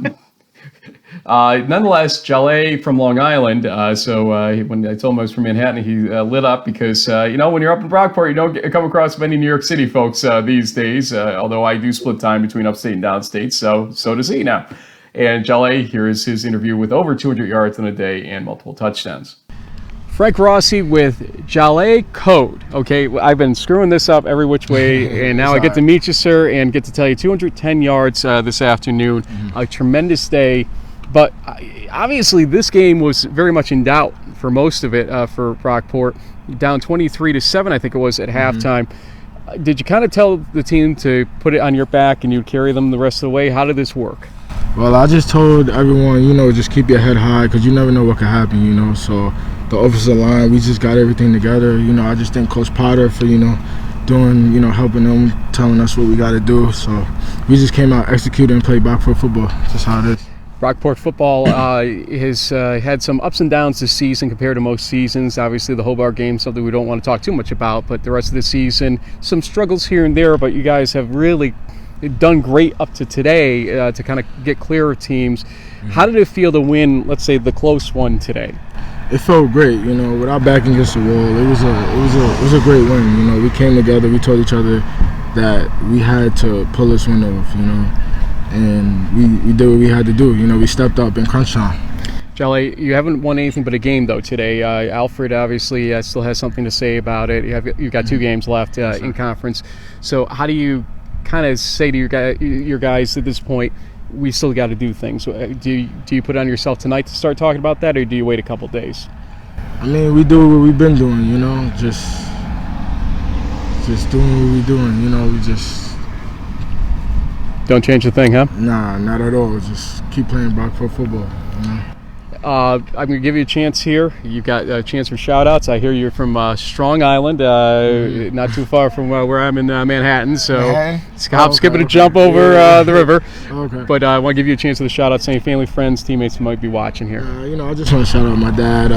Nonetheless, Jala from Long Island. So when I told him I was from Manhattan, he lit up because, when you're up in Brockport, you don't come across many New York City folks these days, although I do split time between upstate and downstate, so does he now. And Jala, here is his interview with over 200 yards in a day and multiple touchdowns. Frank Rossi with Jala Coad. Okay, I've been screwing this up every which way, and now I get to meet you, sir, and get to tell you 210 yards this afternoon. A tremendous day. But obviously, this game was very much in doubt for most of it for Brockport. Down 23-7, I think it was, at halftime. Did you kind of tell the team to put it on your back and you'd carry them the rest of the way? How did this work? Well, I just told everyone, just keep your head high because you never know what could happen, So the offensive line, we just got everything together. I just thank Coach Potter for, doing, helping them, telling us what we got to do. So we just came out, executed, and played Brockport football. Just how it is. Brockport football has had some ups and downs this season compared to most seasons. Obviously, the Hobart game, something we don't want to talk too much about, but the rest of the season, some struggles here and there, but you guys have really done great up to today to kind of get clearer teams. How did it feel to win, let's say, the close one today? It felt great, with our back against the wall. It was a great win. We came together, we told each other that we had to pull this one off, and we did what we had to do. We stepped up in crunch time. Jala, you haven't won anything but a game, though, today. Alfred, obviously, still has something to say about it. You've got 2 games left in conference. So how do you kind of say to your guys at this point, we still got to do things? Do you put it on yourself tonight to start talking about that, or do you wait a couple days? We do what we've been doing, just doing what we're doing, we just... Don't change a thing, huh? Nah, not at all. Just keep playing Brockport football. I'm going to give you a chance here. You've got a chance for shout-outs. I hear you're from Strong Island, not too far from where I'm in Manhattan. So skip and a jump over the river. Okay. But I want to give you a chance for the shout-outs. Any family, friends, teammates who might be watching here. I just want to shout out my dad.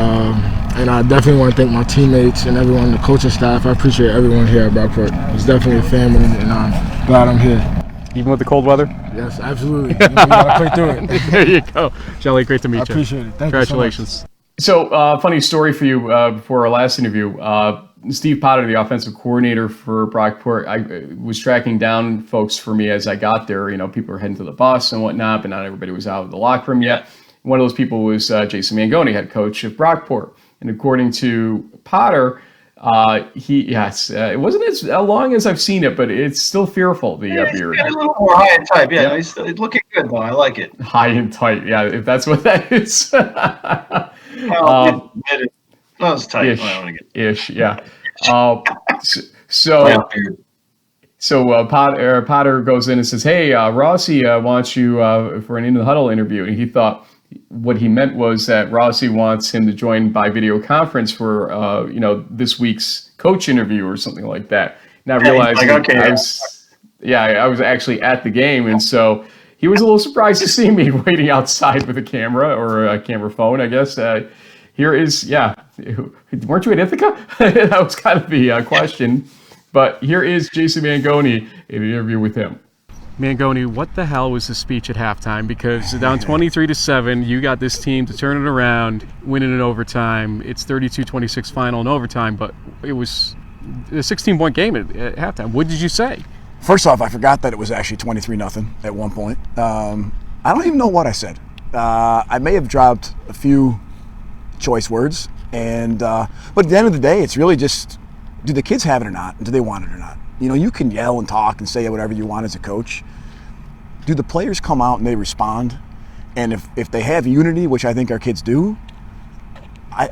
And I definitely want to thank my teammates and everyone, the coaching staff. I appreciate everyone here at Brockport. It's definitely a family, and I'm glad I'm here. Even with the cold weather? Yes, absolutely. You gotta play through it. There you go. Jala, great to meet you. I appreciate it. Thank Congratulations. you so much. So, funny story for you before our last interview. Steve Potter, the offensive coordinator for Brockport, I was tracking down folks for me as I got there. People were heading to the bus and whatnot, but not everybody was out of the locker room yet. One of those people was Jason Mangone, head coach of Brockport. And according to Potter, it wasn't as long as I've seen it, but it's still fearful, the beard. A little more high and tight. Yeah, it's looking good, though. I like it. High and tight. Yeah, if that's what that is. It's tight. Ish, yeah. So Potter goes in and says, "Hey, Rossi wants you for an In the Huddle interview," and he thought what he meant was that Rossi wants him to join by video conference for this week's coach interview or something like that. Not realizing I was actually at the game, and so he was a little surprised to see me waiting outside with a camera or a camera phone, I guess. Here is, weren't you at Ithaca? That was kind of the question. But here is Jason Mangone in an interview with him. Mangone, what the hell was the speech at halftime? Because down 23-7, you got this team to turn it around, winning in overtime. It's 32-26 final in overtime, but it was a 16-point game at halftime. What did you say? First off, I forgot that it was actually 23-0 at one point. I don't even know what I said. I may have dropped a few choice words, but at the end of the day, it's really just, do the kids have it or not? And do they want it or not? You can yell and talk and say whatever you want as a coach. Do the players come out and they respond? And if they have unity, which I think our kids do,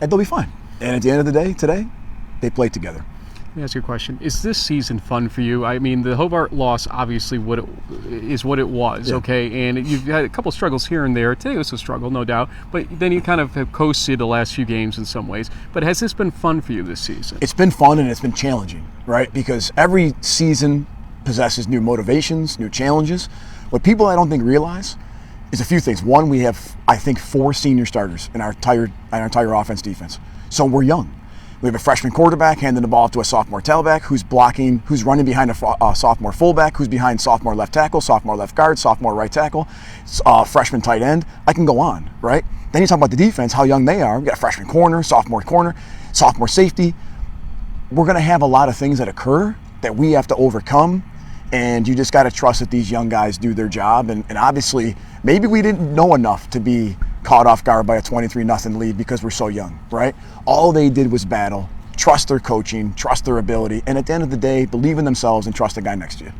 they'll be fine. And at the end of the day, today, they play together. Let me ask you a question. Is this season fun for you? I mean, the Hobart loss, obviously, what it was, okay? And you've had a couple struggles here and there. Today was a struggle, no doubt. But then you kind of have coasted the last few games in some ways. But has this been fun for you this season? It's been fun and it's been challenging, right? Because every season possesses new motivations, new challenges. What people I don't think realize is a few things. One, we have, I think, 4 senior starters in our entire offense defense. So we're young. We have a freshman quarterback handing the ball off to a sophomore tailback who's running behind a sophomore fullback, who's behind sophomore left tackle, sophomore left guard, sophomore right tackle, freshman tight end. I can go on, right? Then you talk about the defense, how young they are. We got a freshman corner, sophomore safety. We're going to have a lot of things that occur that we have to overcome, and you just got to trust that these young guys do their job. And obviously, maybe we didn't know enough to be caught off guard by a 23-0 lead because we're so young, right? All they did was battle, trust their coaching, trust their ability, and at the end of the day, believe in themselves and trust the guy next to you.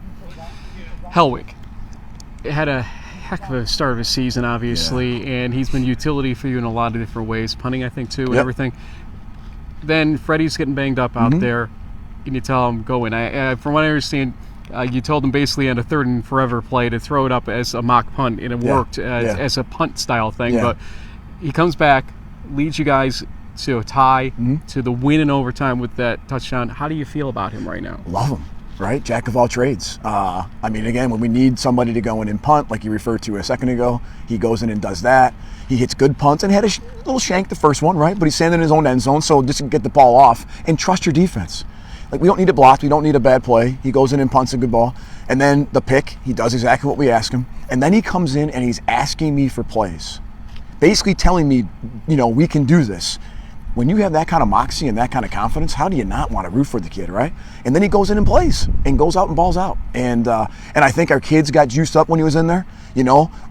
Hellwig had a heck of a start of his season, obviously, and he's been utility for you in a lot of different ways, punting, I think, too, and everything. Then Freddie's getting banged up out there, and you tell him, go in. From what I understand, you told him basically on a 3rd and forever play to throw it up as a mock punt, and it worked as a punt style thing. But he comes back, leads you guys to a tie, to the win in overtime with that touchdown. How do you feel about him right now? Love him, right? Jack of all trades. I mean, again, when we need somebody to go in and punt, like you referred to a second ago, he goes in and does that. He hits good punts and had a little shank the first one, right? But he's standing in his own end zone, so just get the ball off and trust your defense. Like, we don't need it blocked. We don't need a bad play. He goes in and punts a good ball. And then the pick, he does exactly what we ask him. And then he comes in and he's asking me for plays. Basically telling me, we can do this. When you have that kind of moxie and that kind of confidence, how do you not want to root for the kid, right? And then he goes in and plays and goes out and balls out. And I think our kids got juiced up when he was in there.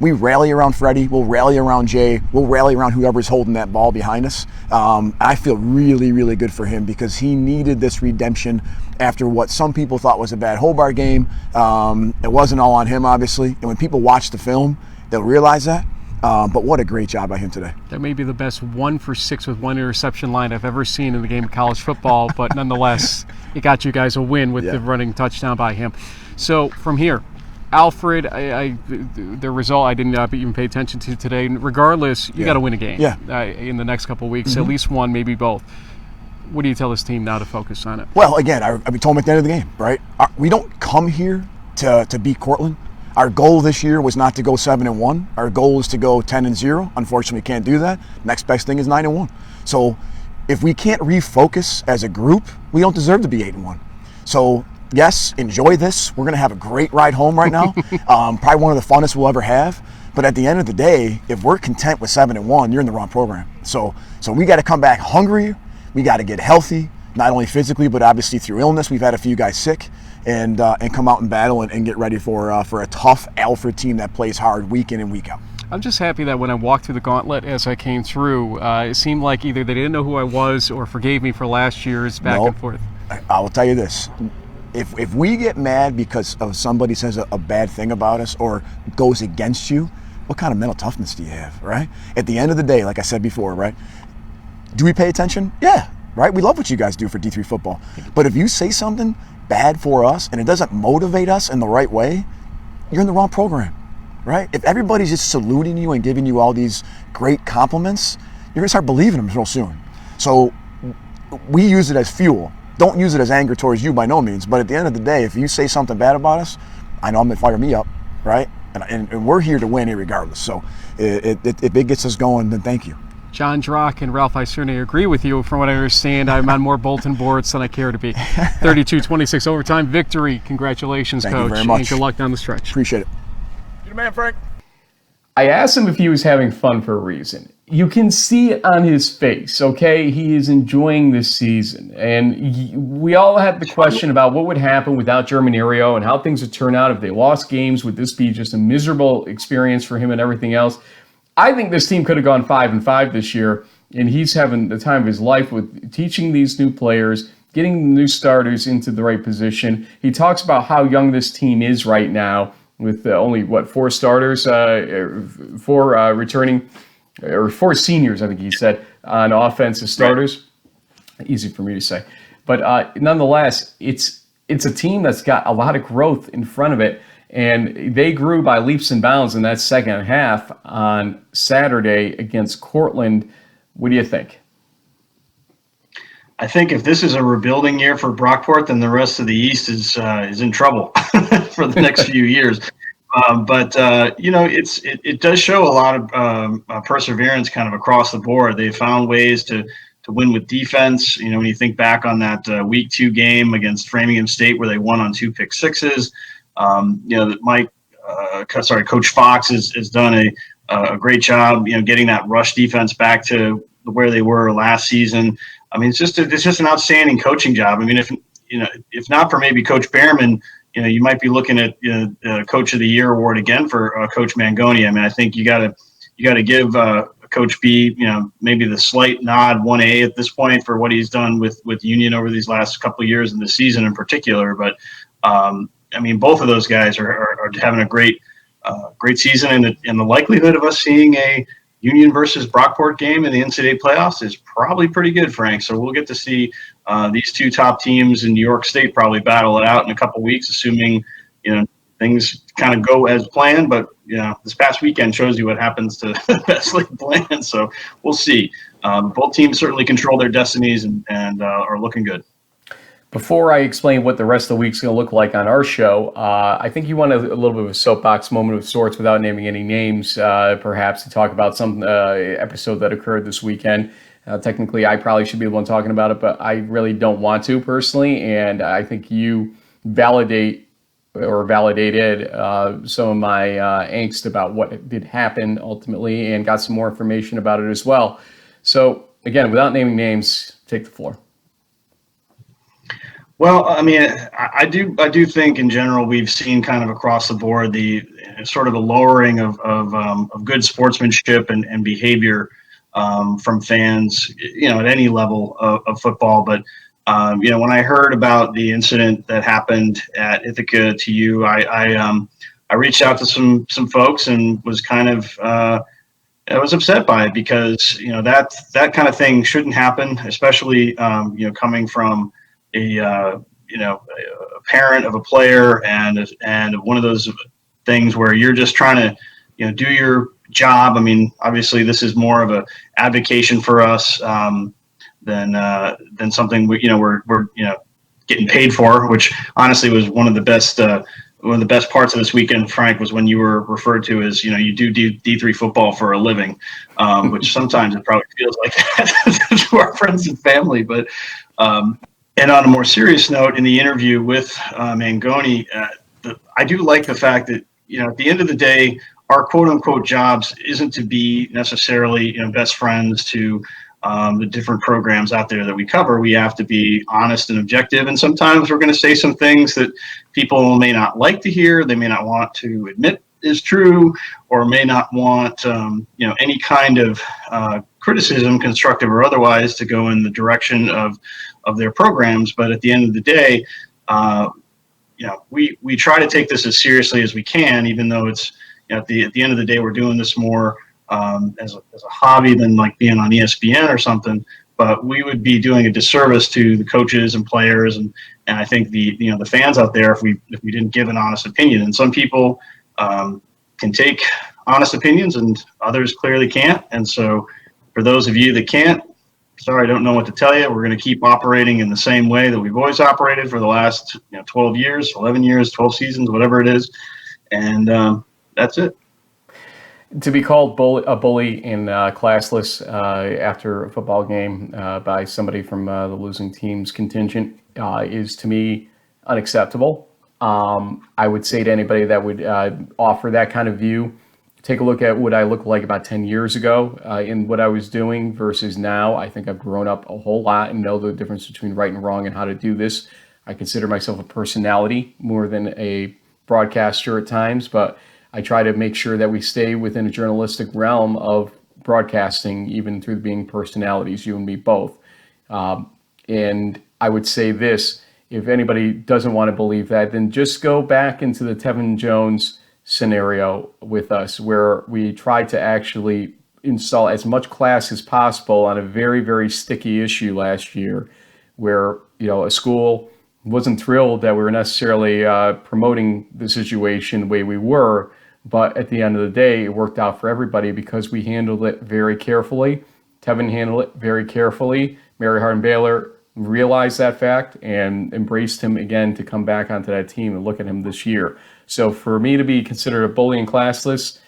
We rally around Freddie. We'll rally around Jay. We'll rally around whoever's holding that ball behind us. I feel really, really good for him because he needed this redemption after what some people thought was a bad Hobart game. It wasn't all on him, obviously. And when people watch the film, they'll realize that. But what a great job by him today. That may be the best 1 for 6 with 1 interception line I've ever seen in the game of college football, but nonetheless, it got you guys a win with the running touchdown by him. So from here, Alfred, the result I didn't even pay attention to today. Regardless, you got to win a game in the next couple of weeks, at least one, maybe both. What do you tell this team now to focus on it? Well, again, I told him at the end of the game, right? We don't come here to beat Cortland. Our goal this year was not to go 7-1. Our goal is to go 10-0. Unfortunately, we can't do that. Next best thing is 9-1. So if we can't refocus as a group, we don't deserve to be 8-1. So yes, enjoy this. We're going to have a great ride home right now. Probably one of the funnest we'll ever have. But at the end of the day, if we're content with 7-1, you're in the wrong program. So we got to come back hungry. We got to get healthy, not only physically, but obviously through illness. We've had a few guys sick. And come out and battle and get ready for a tough Alfred team that plays hard week in and week out. I'm just happy that when I walked through the gauntlet as I came through, it seemed like either they didn't know who I was or forgave me for last year's back and forth. I will tell you this. If we get mad because of somebody says a bad thing about us or goes against you, what kind of mental toughness do you have, right? At the end of the day, like I said before, right? Do we pay attention? Yeah, right? We love what you guys do for D3 football. But if you say something bad for us and it doesn't motivate us in the right way, you're in the wrong program, right? If everybody's just saluting you and giving you all these great compliments, you're gonna start believing them real soon. So we use it as fuel. Don't use it as anger towards you by no means, but at the end of the day, if you say something bad about us, I know I'm gonna fire me up, right? And we're here to win regardless. So if it gets us going, then thank you. John Drock and Ralph Iserni agree with you. From what I understand, I'm on more bulletin boards than I care to be. 32-26 overtime victory. Congratulations, Thank Coach. you very much. And good luck down the stretch. Appreciate it. You're the man, Frank. I asked him if he was having fun for a reason. You can see it on his face, okay? He is enjoying this season. And we all had the question about what would happen without German Aero and how things would turn out if they lost games. Would this be just a miserable experience for him and everything else? I think this team could have gone 5-5 this year, and he's having the time of his life with teaching these new players, getting the new starters into the right position. He talks about how young this team is right now with only, 4 starters, 4 returning, or 4 seniors, I think he said, on offensive starters. Right. Easy for me to say. But nonetheless, it's a team that's got a lot of growth in front of it, and they grew by leaps and bounds in that second half on Saturday against Cortland. What do you think? I think if this is a rebuilding year for Brockport, then the rest of the East is in trouble for the next few years. But it does show a lot of perseverance kind of across the board. They found ways to win with defense. When you think back on that week 2 game against Framingham State where they won on 2 pick sixes, Coach Fox has done a great job, getting that rush defense back to where they were last season. I mean, it's just an outstanding coaching job. I mean, if not for maybe Coach Behrman, you might be looking at the Coach of the Year award again for Coach Mangone. I mean, I think you got to give Coach B, maybe the slight nod 1A at this point for what he's done with Union over these last couple of years in the season in particular. But I mean, both of those guys are having a great season, and the likelihood of us seeing a Union versus Brockport game in the NCAA playoffs is probably pretty good, Frank. So we'll get to see these 2 top teams in New York State probably battle it out in a couple weeks, assuming things kind of go as planned. But this past weekend shows you what happens to the best league plan. So we'll see. Both teams certainly control their destinies and are looking good. Before I explain what the rest of the week's going to look like on our show, I think you want a little bit of a soapbox moment of sorts without naming any names, perhaps, to talk about some episode that occurred this weekend. Technically, I probably should be the one talking about it, but I really don't want to personally, and I think you validated some of my angst about what did happen ultimately and got some more information about it as well. So, again, without naming names, take the floor. Well, I mean, I do think in general we've seen kind of across the board the sort of a lowering of good sportsmanship and behavior from fans, at any level of football. But when I heard about the incident that happened at Ithaca to you, I reached out to some folks and was kind of I was upset by it because that kind of thing shouldn't happen, especially coming from a parent of a player and one of those things where you're just trying to do your job. I mean, obviously this is more of a advocation for us than something we're getting paid for, which honestly was one of the best parts of this weekend, Frank, was when you were referred to as, you do D3 football for a living, which sometimes it probably feels like that to our friends and family. But and on a more serious note, in the interview with Mangone, I do like the fact that, at the end of the day, our quote unquote jobs isn't to be necessarily, best friends to the different programs out there that we cover. We have to be honest and objective. And sometimes we're going to say some things that people may not like to hear. They may not want to admit is true, or may not want any kind of criticism, constructive or otherwise, to go in the direction of their programs. But at the end of the day, we try to take this as seriously as we can, even though it's at the end of the day we're doing this more as a hobby than like being on ESPN or something. But we would be doing a disservice to the coaches and players, and I think the fans out there if we didn't give an honest opinion. And some people can take honest opinions, and others clearly can't. And so, for those of you that can't, sorry, I don't know what to tell you. We're going to keep operating in the same way that we've always operated for the last 12 years, 11 years, 12 seasons, whatever it is, and that's it. To be called a bully and classless after a football game by somebody from the losing team's contingent is, to me, unacceptable. I would say to anybody that would offer that kind of view, take a look at what I looked like about 10 years ago in what I was doing versus now. I think I've grown up a whole lot and know the difference between right and wrong and how to do this. I consider myself a personality more than a broadcaster at times, but I try to make sure that we stay within a journalistic realm of broadcasting, even through being personalities, you and me both. And I would say this, if anybody doesn't want to believe that, then just go back into the Tevin Jones scenario with us, where we tried to actually install as much class as possible on a very, very sticky issue last year, where a school wasn't thrilled that we were necessarily promoting the situation the way we were. But at the end of the day, it worked out for everybody because we handled it very carefully. Tevin handled it very carefully. Mary Hardin-Baylor realized that fact and embraced him again to come back onto that team and look at him this year. So for me to be considered a bully and classless,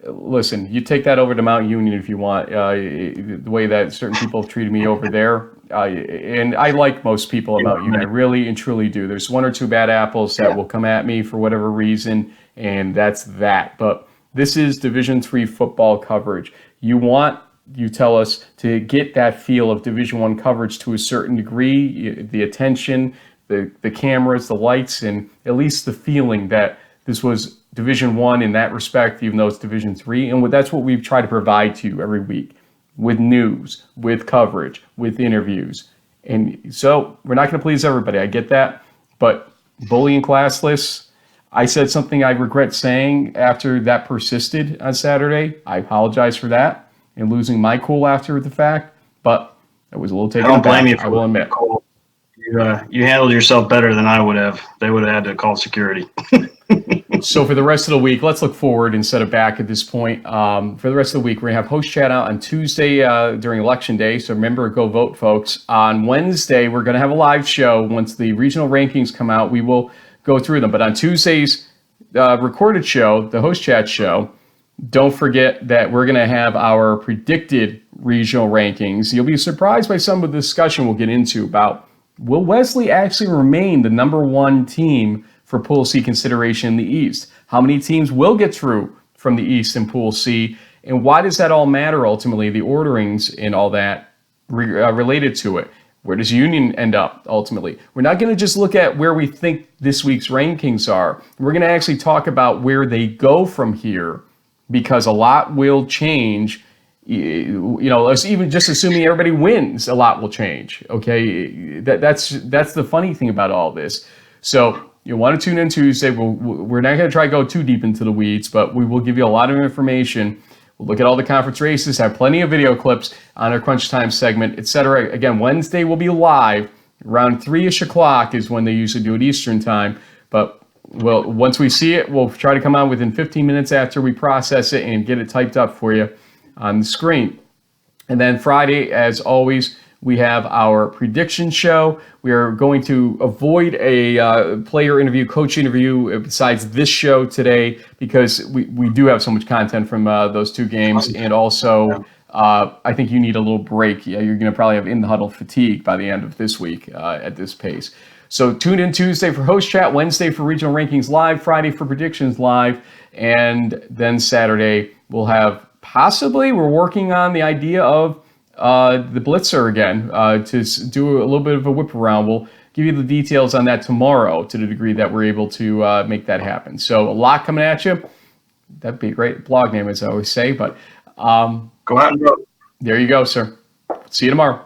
listen, you take that over to Mount Union if you want. The way that certain people have treated me over there, and I like most people at Mount Union. I really and truly do. There's one or two bad apples that will come at me for whatever reason, and that's that. But this is Division III football coverage. You tell us to get that feel of Division I coverage to a certain degree, the attention, the cameras, the lights, and at least the feeling that this was Division I in that respect, even though it's Division III. And that's what we've tried to provide to you every week, with news, with coverage, with interviews. And so we're not going to please everybody. I get that. But bullying classless, I said something I regret saying after that persisted on Saturday. I apologize for that and losing my cool after the fact. But it was a little taken aback, I don't blame you, I will admit. You handled yourself better than I would have. They would have had to call security. So for the rest of the week, let's look forward instead of back at this point. For the rest of the week, we're going to have host chat out on Tuesday during Election Day. So remember, go vote, folks. On Wednesday, we're going to have a live show. Once the regional rankings come out, we will go through them. But on Tuesday's recorded show, the host chat show, don't forget that we're going to have our predicted regional rankings. You'll be surprised by some of the discussion we'll get into about, will Wesley actually remain the number one team for Pool C consideration in the East? How many teams will get through from the East in Pool C? And why does that all matter ultimately, the orderings and all that related to it? Where does Union end up ultimately? We're not going to just look at where we think this week's rankings are. We're going to actually talk about where they go from here, because a lot will change. Even just assuming everybody wins, a lot will change. Okay, that's the funny thing about all this. So you want to tune in Tuesday. We're not going to try to go too deep into the weeds, but we will give you a lot of information. We'll look at all the conference races, have plenty of video clips on our Crunch Time segment, etc. Again, Wednesday will be live around 3-ish o'clock is when they usually do it Eastern time. But once we see it, we'll try to come out within 15 minutes after we process it and get it typed up for you on the screen. And then Friday, as always, we have our prediction show. We are going to avoid a player interview, coach interview besides this show today, because we do have so much content from those two games. And also, I think you need a little break. You're going to probably have in the huddle fatigue by the end of this week at this pace. So tune in Tuesday for host chat, Wednesday for regional rankings live, Friday for predictions live, and then Saturday we'll have we're working on the idea of the Blitzer again to do a little bit of a whip around. We'll give you the details on that tomorrow to the degree that we're able to make that happen. So a lot coming at you. That'd be a great blog name, as I always say. But go out and vote. There you go, sir. See you tomorrow.